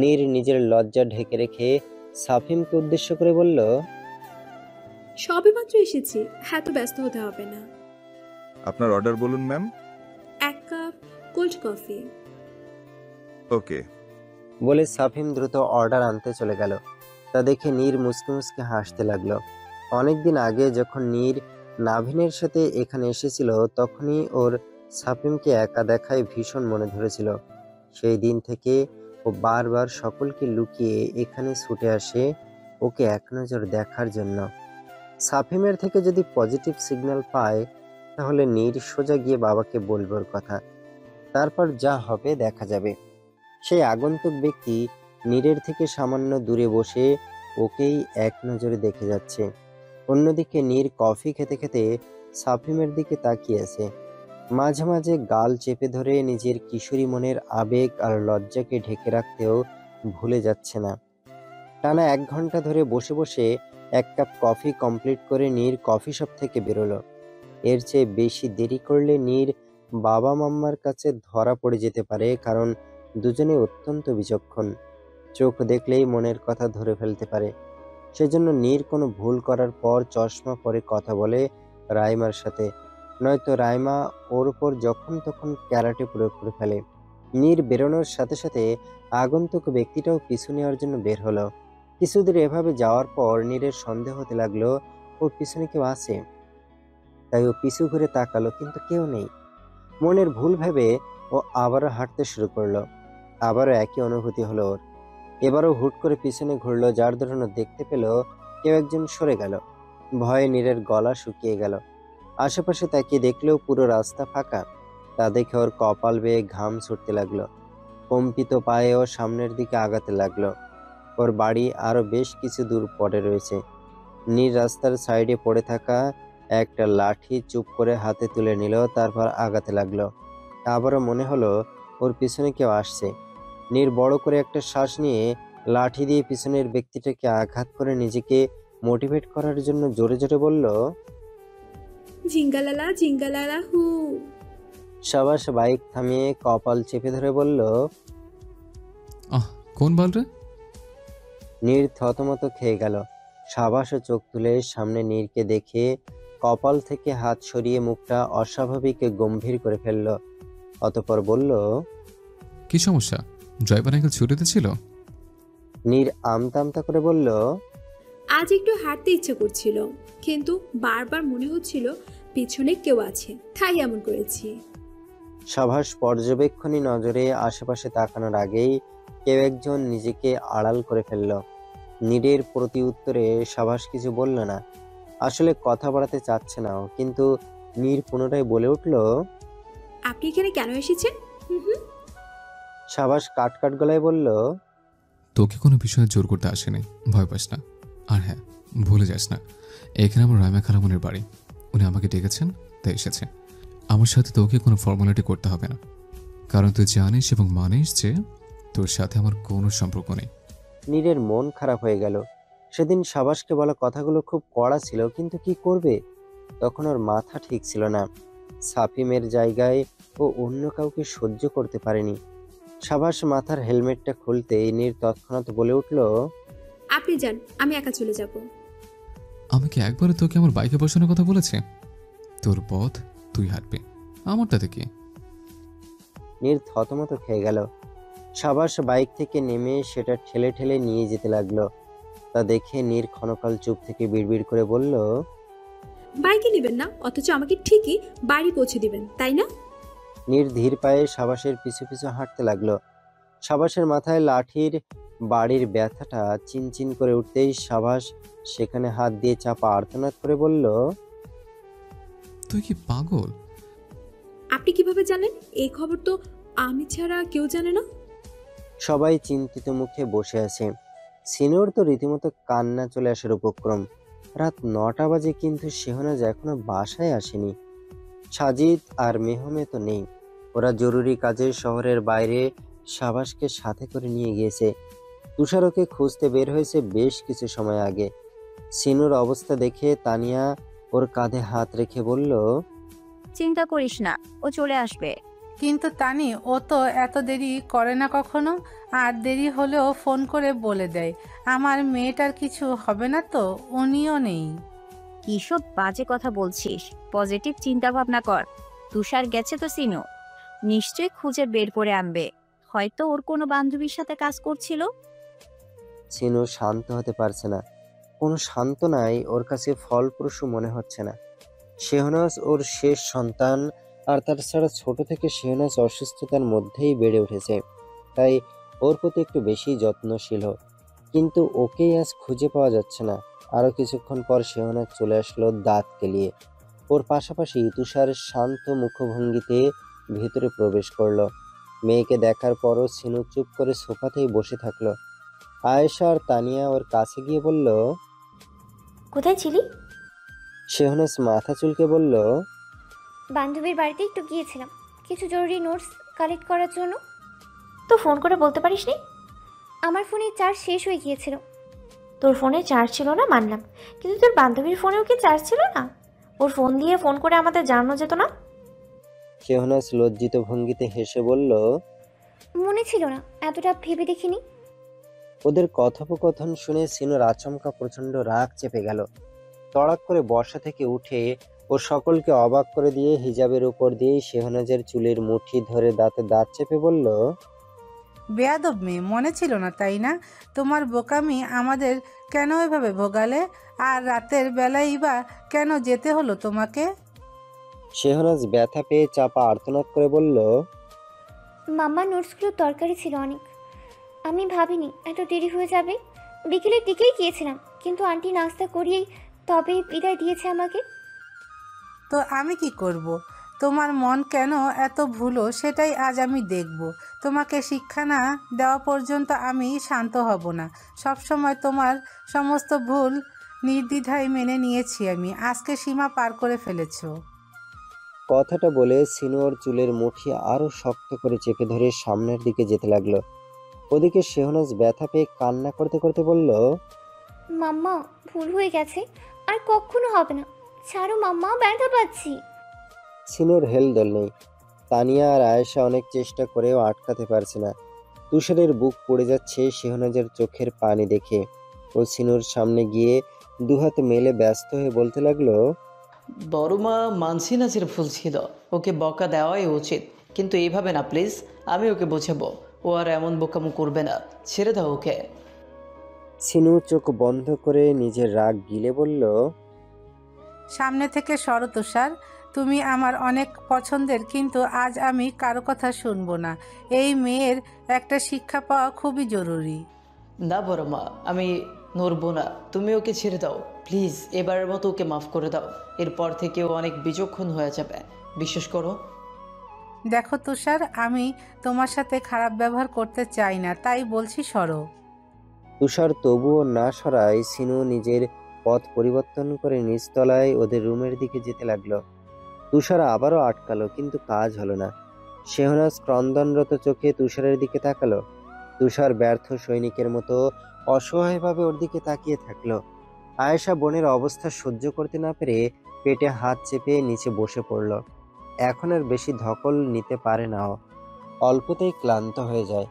নীর নিজের লজ্জা ঢেকে রেখে সাফিমকে উদ্দেশ্য করে বলল, সবে মাত্র এসেছি, এত ব্যস্ত হতে হবে না। আপনার অর্ডার বলুন ma'am. 1 cup cold coffee. Okay. বলে সাফিম দ্রুত অর্ডার আনতে চলে গেল। তা দেখে নীর মুচকে মুচকে হাসতে লাগলো। অনেকদিন আগে যখন নীর নাভিনের সাথে এখানে এসেছিল, তখনই ওর সাফিমকে একা দেখায় ভীষণ মনে ধরেছিল। সেই দিন থেকে ও বারবার সকলকে লুকিয়ে এখানে ছুটে আসে ওকে এক নজর দেখার জন্য। সাফিমের থেকে যদি পজিটিভ সিগন্যাল পায়, তাহলে নীর সোজা গিয়ে বাবাকে বলবার কথা। তারপর যা হবে দেখা যাবে। সেই আগন্তুক ব্যক্তি নীরের থেকে সামান্য দূরে বসে ওকেই এক নজরে দেখে যাচ্ছে। অন্যদিকে নীর কফি খেতে খেতে সাফিমের দিকে তাকিয়ে আছে। মাঝে মাঝে গাল চেপে ধরে নিজের কিশোরী মনের আবেগ আর লজ্জাকে ঢেকে রাখতেও ভুলে যাচ্ছে না। টানা 1 ঘন্টা ধরে বসে বসে 1 কাপ কফি কমপ্লিট করে নীর কফি শপ থেকে বেরোলো। এর চেয়ে বেশি দেরি করলে নীর বাবা মাম্মার কাছে ধরা পড়ে যেতে পারে, কারণ দুজনে অত্যন্ত বিচক্ষণ। চোখ দেখলেই মনের কথা ধরে ফেলতে পারে। সেজন্য নীর কোনো ভুল করার পর চশমা পরে কথা বলে রাইমার সাথে, নয়তো রাইমা ওর উপর যখন তখন ক্যারাটে প্রয়োগ করে ফেলে। নীর বেরোনোর সাথে সাথে আগন্তুক ব্যক্তিটাও পিছু নেওয়ার জন্য বের হলো। কিছুদূর এভাবে যাওয়ার পর নীরের সন্দেহ হতে লাগলো ওর পিছনে কেউ আছে। তাই ও পিছু ঘুরে তাকালো, কিন্তু কেউ নেই। মনের ভুল ভেবে ও আবারও হাঁটতে শুরু করলো। আবারও একই অনুভূতি হলো ওর। এবারও হুট করে পিছনে ঘুরলো, যার দরুন দেখতে পেল কেউ একজন সরে গেল। ভয়ে নীরের গলা শুকিয়ে গেল। আশেপাশে তাকিয়ে দেখলেও পুরো রাস্তা ফাঁকা। তা দেখে ওর কপাল বেয়ে ঘাম ছুটতে লাগলো। কম্পিত পায়েও সামনের দিকে আগাতে লাগলো। ওর বাড়ি আরো বেশ কিছু দূর পরে রয়েছে। নীর রাস্তার সাইডে পড়ে থাকা একটা লাঠি চুপ করে হাতে তুলে নিল, তারপর আগাতে লাগলো। আবারও মনে হলো ওর পিছনে কেউ আসছে। নীর বড় করে একটা শ্বাস নিয়ে লাঠি দিয়ে পিছনের ব্যক্তিটাকে আঘাত করে নিজেকে মোটিভেট করার জন্য জোরে জোরে বলল, জিঙ্গালালা জিঙ্গালালা হু। সাবাস বাইক থামিয়ে কপাল চেপে ধরে বলল, কোন বাল রে? নীর থতমত খেয়ে গেল। সাবাসও চোখ তুলে সামনে নীরকে দেখে কপাল থেকে হাত সরিয়ে মুখটা অস্বাভাবিক গম্ভীর করে ফেলল। অতঃপর বলল, কি সমস্যা? ড্রাইভার আঙ্কেল ছুটিতে ছিল? নীর আমতা আমতা করে বলল, আজ একটু হাঁটতে ইচ্ছে করছিল, কিন্তু বারবার মনে হচ্ছিল পিছনে কেউ আছে, তাই এমন করেছি। সাভাস পর্যবেক্ষণী নজরে আশেপাশে তাকানোর আগেই কেউ একজন নিজেকে আড়াল করে ফেলল। নীরের প্রতি উত্তরে সাভাস কিছু বলল না। আসলে কথা বাড়াতে চাচ্ছে না ও, কিন্তু নীর পুনরায় বলে উঠল, আপনি এখানে কেন এসেছেন? সাভাস কাট কাট গলায় বলল, তোকে কোনো বিষয়ে জোর করতে আসেনি, ভয় পাস না। আর হ্যাঁ, ভুলে যাস না, এখানে আমার রাইমা খালামনের বাড়ি। উনি আমাকে ডেকেছেন, তাই এসেছে। আমার সাথে তোকে কোনো ফর্মালিটি করতে হবে না, কারণ তুই জানিস এবং মানিস যে তোর সাথে আমার কোনো সম্পর্ক নেই। নীরের মন খারাপ হয়ে গেল। সেদিন সাবাসকে বলা কথাগুলো খুব কড়া ছিল, কিন্তু কি করবে? তখন ওর মাথা ঠিক ছিল না। সাফিমের জায়গায় ও অন্য কাউকে সহ্য করতে পারেনি। সাবাস মাথার হেলমেটটা খুলতেই নীর তৎক্ষণাৎ বলে উঠল, আপনি যান, আমি একা চলে যাব। আমি কি একবারে তোকে আমার বাইকে বসানোর কথা বলেছে? তোর পথ তুই হাঁটবে, আমার তাতে কি? নীর থতমত খেয়ে গেল। সাবাস বাইক থেকে নেমে সেটা ঠেলে ঠেলে নিয়ে যেতে লাগলো। তা দেখে নীর ক্ষণকাল চুপ থেকে বিড়বিড় করে বলল, বাইকে নেবেন না, অথচ আমাকে ঠিকই বাড়ি পৌঁছে দিবেন, তাই না? নীর ধীর পায়ে সাবাসের পিছু পিছু হাঁটতে লাগলো। সাবাসের মাথায় লাঠির বাড়ির ব্যথাটা চিনচিন করে উঠতেই সাবাস সেখানে হাত দিয়ে চাপা আর্তনাদ করে বলল, তুই কি পাগল? আপনি কিভাবে জানেন? এই খবর তো আমি ছাড়া কেউ জানে না। সবাই চিন্তিত মুখে বসে আছে। সিনিয়র তো রীতিমতো কান্না চলে আসার উপক্রম। রাত 9টা বাজে, কিন্তু শেহনাজ এখনো বাসায় আসেনি। সাজিদ আর মেহমে তো নেই। ওরা জরুরি কাজে শহরের বাইরে সাবাসকে সাথে করে নিয়ে গিয়েছে। তুষারকে খুঁজতে বের হয়েছে বেশ কিছু সময় আগে। সিনুর অবস্থা দেখে তানিয়া ওর কাঁধে হাত রেখে বলল, চিন্তা করিস না, ও চলে আসবে। কিন্তু তানি, ও তো এত দেরি করে না কখনো, আর দেরি হলেও ফোন করে বলে দেয়। আমার মেয়েটার কিছু হবে না তো? উনিও নেই। কিসব বাজে কথা বলছিস? পজিটিভ চিন্তা ভাবনা কর। তুষার গেছে তো সিনু, নিশ্চয়ই খুঁজে বের করে আনবে। হয়তো ওর কোনো বান্ধবীর সাথে কাজ করছিল। সিনু শান্ত হতে পারছে না। কোনো সান্ত্বনাই ওর কাছে ফলপ্রসূ মনে হচ্ছে না। শেহনাজ ওর শেষ সন্তান, আর তাছাড়া ছোট থেকে শেহনাজ অসুস্থতার মধ্যেই বেড়ে উঠেছে, তাই ওর প্রতি একটু বেশি যত্নশীল। কিন্তু ওকেই আজ খুঁজে পাওয়া যাচ্ছে না। আরো কিছুক্ষণ পর শেহনাজ চলে আসলো দাঁত কেলিয়ে। ওর পাশাপাশি তুষার শান্ত মুখভঙ্গিতে ভেতরে প্রবেশ করলো। মেয়েকে দেখার পরও সিনু চুপ করে সোফাতেই বসে থাকলো। আয়েশা আর তানিয়া ওর কাছে গিয়ে বলল, কোথায় ছিলি? শেহনাজ মাথা চুলকে বলল, বান্ধবীর বাড়িতে একটু গিয়েছিলাম, কিছু জরুরি নোটস কালেক্ট করার জন্য। তো ফোন করে বলতে পারিসনি? আমার ফোনে চার্জ শেষ হয়ে গিয়েছিল। তোর ফোনে চার্জ ছিল না মানলাম, কিন্তু তোর বান্ধবীর ফোনেও কি চার্জ ছিল না? ওর ফোন দিয়ে ফোন করে আমাদের জানানো যেত না? শেহনাজ লজ্জিত ভঙ্গিতে হেসে বলল, মনে ছিল না, এতটা ভেবে দেখিনি। ওদের কথোপকথন শুনে সিনুর আচমকা প্রচন্ড রাগ চেপে গেল। তড়াক করে বসা থেকে উঠে ও সকলকে অবাক করে দিয়ে হিজাবের উপর দিয়ে শেহনাজের চুলের মুঠি ধরে দাঁতে দাঁত চেপে বলল, বেয়াদব মেয়ে, মনে ছিল না তাই না? তোমার বোকামি আমাদের কেন এভাবে ভোগালে? আর রাতের বেলায় বা কেন যেতে হলো তোমাকে? শেহনাজ ব্যথা পেয়ে চাপা আর্তনাদ করে বলল, মাম্মা নোটসগুলোর দরকারি ছিল অনেক। আমি ভাবিনি এত দেরি হয়ে যাবে। বিকেলের দিকেই গিয়েছিলাম, কিন্তু আন্টি নাস্তা করিয়েই তবে বিদায় দিয়েছে আমাকে। তো আমি কি করব? তোমার মন কেন এত ভুলো সেটাই আজ আমি দেখব। তোমাকে শিক্ষা না দেওয়া পর্যন্ত আমি শান্ত হব না। সবসময় তোমার সমস্ত ভুল নির্দ্বিধায় মেনে নিয়েছি আমি, আজকে সীমা পার করে ফেলেছো। কথাটা বলে সিনু ওর চুলের মুঠি আরো শক্ত করে চেপে ধরে সামনের দিকে যেতে লাগলো। ওদিকে শেহনাজ ব্যথা পেয়ে কান্না করতে করতে বলল, মাম্মা ভুল হয়ে গেছে, আর কখনো হবে না। ছাড়ো মাম্মা, ব্যথা পাচ্ছি। সিনুর হেলদোল নেই। তানিয়া আর আয়েশা অনেক চেষ্টা করেও আটকাতে পারছে না। তুষারের বুক পড়ে যাচ্ছে শেহনাজের চোখের পানি দেখে। ও সিনুর সামনে গিয়ে দুহাত মেলে ব্যস্ত হয়ে বলতে লাগলো, বড় মা মানছি না যে ভুল ছিল, ওকে বকা দেওয়াই উচিত, কিন্তু এইভাবে না প্লিজ। আমি ওকে বোঝাবো, ও আর এমন বোকামো করবে না, ছেড়ে দাও ওকে। সিনু চোখ বন্ধ করে নিজের রাগ গিলে বলল, সামনে থেকে সরো তুষার, তুমি আমার অনেক পছন্দের, কিন্তু আজ আমি কারো কথা শুনবো না। এই মেয়ের একটা শিক্ষা পাওয়া খুবই জরুরি। না বড় মা, আমি নড়বো না, তুমি ওকে ছেড়ে দাও প্লিজ, এবারের মতো ওকে মাফ করে দাও। এরপর থেকে ও অনেক বিচক্ষণ হয়ে যাবে, বিশ্বাস করো। দেখো তুষার, আমি তোমার সাথে খারাপ ব্যবহার করতে চাই না, তাই বলছি সরো। তুষার তবুও না সরায় সিনু নিজের পথ পরিবর্তন করে নিচতলায় ওদের রুমের দিকে যেতে লাগলো। তুষার আবারও আটকালো, কিন্তু কাজ হলো না। শেহনাজ ক্রন্দনরত চোখে তুষারের দিকে তাকালো। তুষার ব্যর্থ সৈনিকের মতো অসহায়ভাবে ওর দিকে তাকিয়ে থাকলো। আয়েশা বোনের অবস্থা সহ্য করতে না পেরে পেটে হাত চেপে নিচে বসে পড়ল। এখন আর বেশি ধকল নিতে পারে না ও, অল্পতেই ক্লান্ত হয়ে যায়।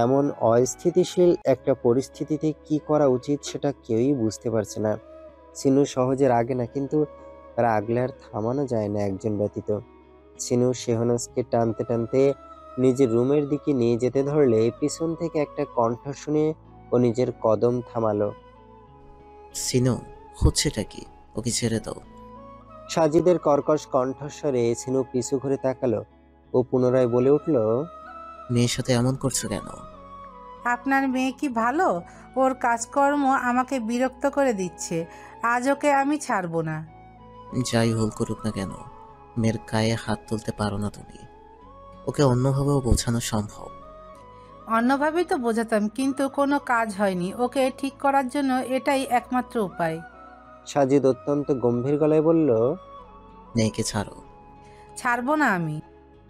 এমন অস্থিতিশীল একটা পরিস্থিতিতে কি করা উচিত সেটা কেউই বুঝতে পারছে না। সিনু সহজে রাগে না, কিন্তু রাগলে আর থামানো যায় না একজন ব্যতীত। সিনু শেহনাজকে টানতে টানতে নিজের রুমের দিকে নিয়ে যেতে ধরলে পিছন থেকে একটা কণ্ঠ শুনে ও নিজের কদম থামালো। সিনু, হচ্ছেটা কি? ওকে ছেড়ে দাও। সাজিদের কর্কশ কণ্ঠস্বরে সিনু পিছু ঘুরে তাকালো। ও পুনরায় বলে উঠল, মেয়ের সাথে এমন করছো কেন? আপনার মেয়ে কি ভালো? ওর কাজকর্ম আমাকে বিরক্ত করে দিচ্ছে। আজ ওকে আমি ছাড়বো না। যাই ভুল করুক না কেন, মেয়ের গায়ে হাত তুলতে পারো না তুমি। ওকে অন্যভাবেও বোঝানো সম্ভব। অন্যভাবেই তো বোঝাতাম, কিন্তু কোনো কাজ হয়নি। ওকে ঠিক করার জন্য এটাই একমাত্র উপায়। সাজিদ অত্যন্ত গম্ভীর গলায় বলল, মেয়েকে ছাড়ো। ছাড়বো না আমি।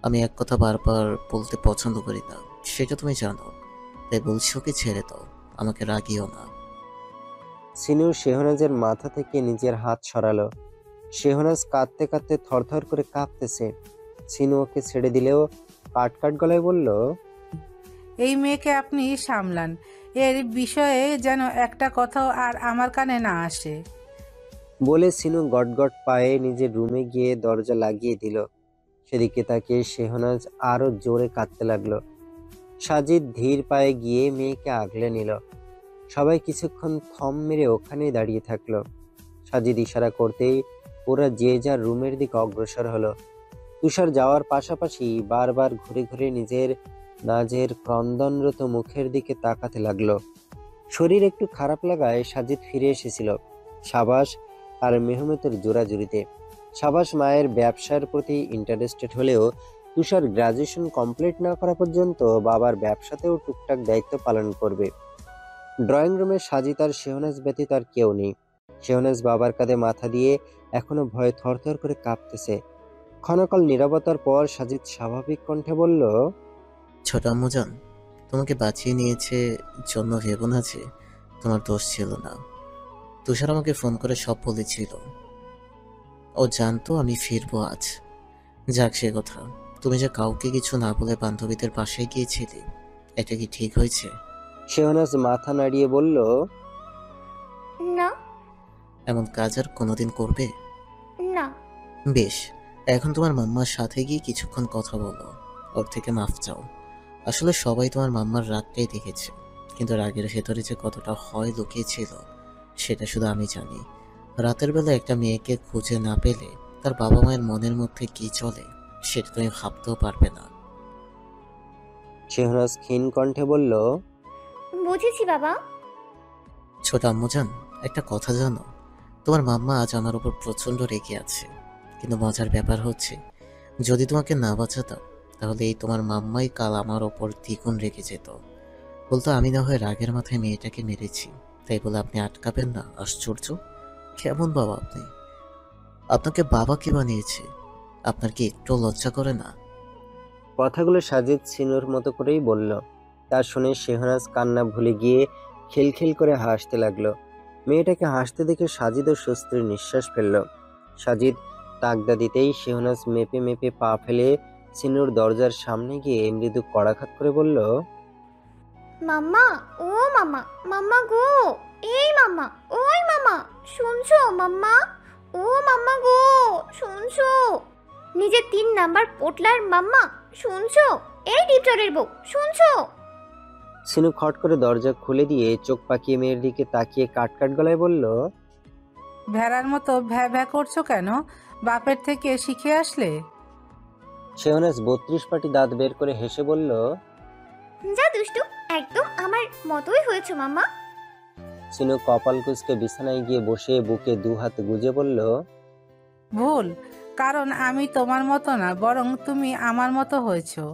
আমি এক কথা বারবার বলতে পছন্দ করি না, সেটা তুমি জানো, তাই বলছি ওকে ছেড়ে দাও, আমাকে রাগিও না। সিনু শেহনাজের মাথা থেকে নিজের হাত সরালো। শেহনাজ কাঁদতে কাঁদতে থরথর করে কাঁপতেছে। সিনু ওকে ছেড়ে দিলেও কাটকাট গলায় বলল, এই মেয়েকে আপনি সামলান, এর বিষয়ে যেন একটা কথাও আর আমার কানে না আসে। বলে সিনু গটগট পায়ে নিজের রুমে গিয়ে দরজা লাগিয়ে দিল। সেদিকে তাকিয়ে শেহনাজ আরো জোরে কাঁদতে লাগলো। সাজিদ ধীর পায়ে গিয়ে মেয়েকে আগলে নিল। সবাই কিছুক্ষণ থম মেরে ওখানেই দাঁড়িয়ে থাকলো। সাজিদ ইশারা করতেই ওরা যে যার রুমের দিকে অগ্রসর হলো। তুষার যাওয়ার পাশাপাশি বারবার ঘুরে ঘুরে নিজের নাজের ক্রন্দনরত মুখের দিকে তাকাতে লাগলো। শরীর একটু খারাপ লাগায় সাজিদ ফিরে এসেছিল সাবাস আর মেহমেতের জোড়াজুড়িতে। সাবাস মায়ের ব্যবসার প্রতি ইন্টারেস্টেড হলেও তুষার গ্রাজুয়েশন কমপ্লিট না করা পর্যন্ত বাবার ব্যবসাতেও টুকটাক দায়িত্ব পালন করবে। ড্রয়িং রুমে সাজিদ আর শেহনাজ ব্যতীত আর কেউ নেই। শেহনাজ বাবার কাঁধে মাথা দিয়ে এখনো ভয়ে থরথর করে কাঁপতেছে। ক্ষণকাল নীরবতার পর সাজিদ স্বাভাবিক কণ্ঠে বলল, ছোট আম্মুজান, তোমাকে বাঁচিয়ে নিয়েছে জন্য ভেবো না যে তোমার দোষ ছিল না। তুষার আমাকে ফোন করে সব বলেছিল, ও জানতো আমি ফিরবো আজ। যাক সে কথা, তুমি যে কাউকে কিছু না বলে বান্ধবীদের পাশে গিয়েছিলে, এটা কি ঠিক হয়েছে? শেহনাজ মাথা নাড়িয়ে বলল, না। এমন কাজ আর কোনোদিন করবে না। বেশ, এখন তোমার মাম্মার সাথে গিয়ে কিছুক্ষণ কথা বলো, ওর থেকে মাফ চাও। আসলে সবাই তোমার মাম্মার রাগটাই দেখেছে, কিন্তু রাগের ভেতরে যে কতটা হয় লুকিয়েছিল সেটা শুধু আমি জানি। রাতের বেলা একটা মেয়েকে খুঁজে না পেলে তার বাবা মায়ের মনের মধ্যে কি চলে সেটা তুমি ভাবতেও পারবে না। শেহনাজ ক্ষীণ কণ্ঠে বলল, বুঝেছি বাবা। ছোট আম্মুজান, একটা কথা জানো, তোমার মাম্মা আজ আমার উপর প্রচন্ড রেগে আছে। কিন্তু মজার ব্যাপার হচ্ছে, যদি তোমাকে না বাঁচাতাম তাহলে এই তোমার মাম্মাই কাল আমার ওপর দ্বিগুণ রেগে যেত। বলতো আমি না হয় রাগের মাথায় মেয়েটাকে মেরেছি, তাই বলে আপনি আটকাবেন না? আশ্চর্য, কেমন বাবা আপনি! আপনাকে বাবা কে বানিয়েছে? আপনার কি একটু লজ্জা করে না? কথাগুলো সাজিদ সিনুর মতো করেই বলল। তা শুনে শেহনাজ কান্না ভুলে গিয়ে খিলখিল করে হাসতে লাগলো। মেয়েটাকে হাসতে দেখে সাজিদও স্বস্তির নিঃশ্বাস ফেলল। সাজিদ তাগদা দিতেই শেহনাজ মেপে মেপে পা ফেলে সিনুর দরজার সামনে গিয়ে মৃদু কড়াঘাত করে বলল, মাম্মা, ও মাম্মা, মাম্মা গো, এই মাম্মা, ওই মাম্মা, শুনছো মাম্মা? ও মাম্মা গো, শুনছো? নিজের 3 নাম্বার পোটলার মাম্মা, শুনছো? এই ডিপটরের বউ, শুনছো? সিনু খট করে দরজা খুলে দিয়ে চোখ পাকিয়ে মেয়ের দিকে তাকিয়ে কাটকাট গলায় বলল, ভেড়ার মতো ভ্যা ভ্যা করছো কেন? বাপের থেকে শিখে আসলে? শেহনাজ 32 পাটি দাঁত বের করে হেসে বলল, যা দুষ্টু, একদম আমার মতোই হয়েছে মাম্মা। সিনু কপাল কুঁচকে বিছানায় গিয়ে বসে বুকে 2 হাত গুজে বলল, ভুল, কারণ আমি তোমার মতো না, বরং তুমি আমার মতো হয়েছো।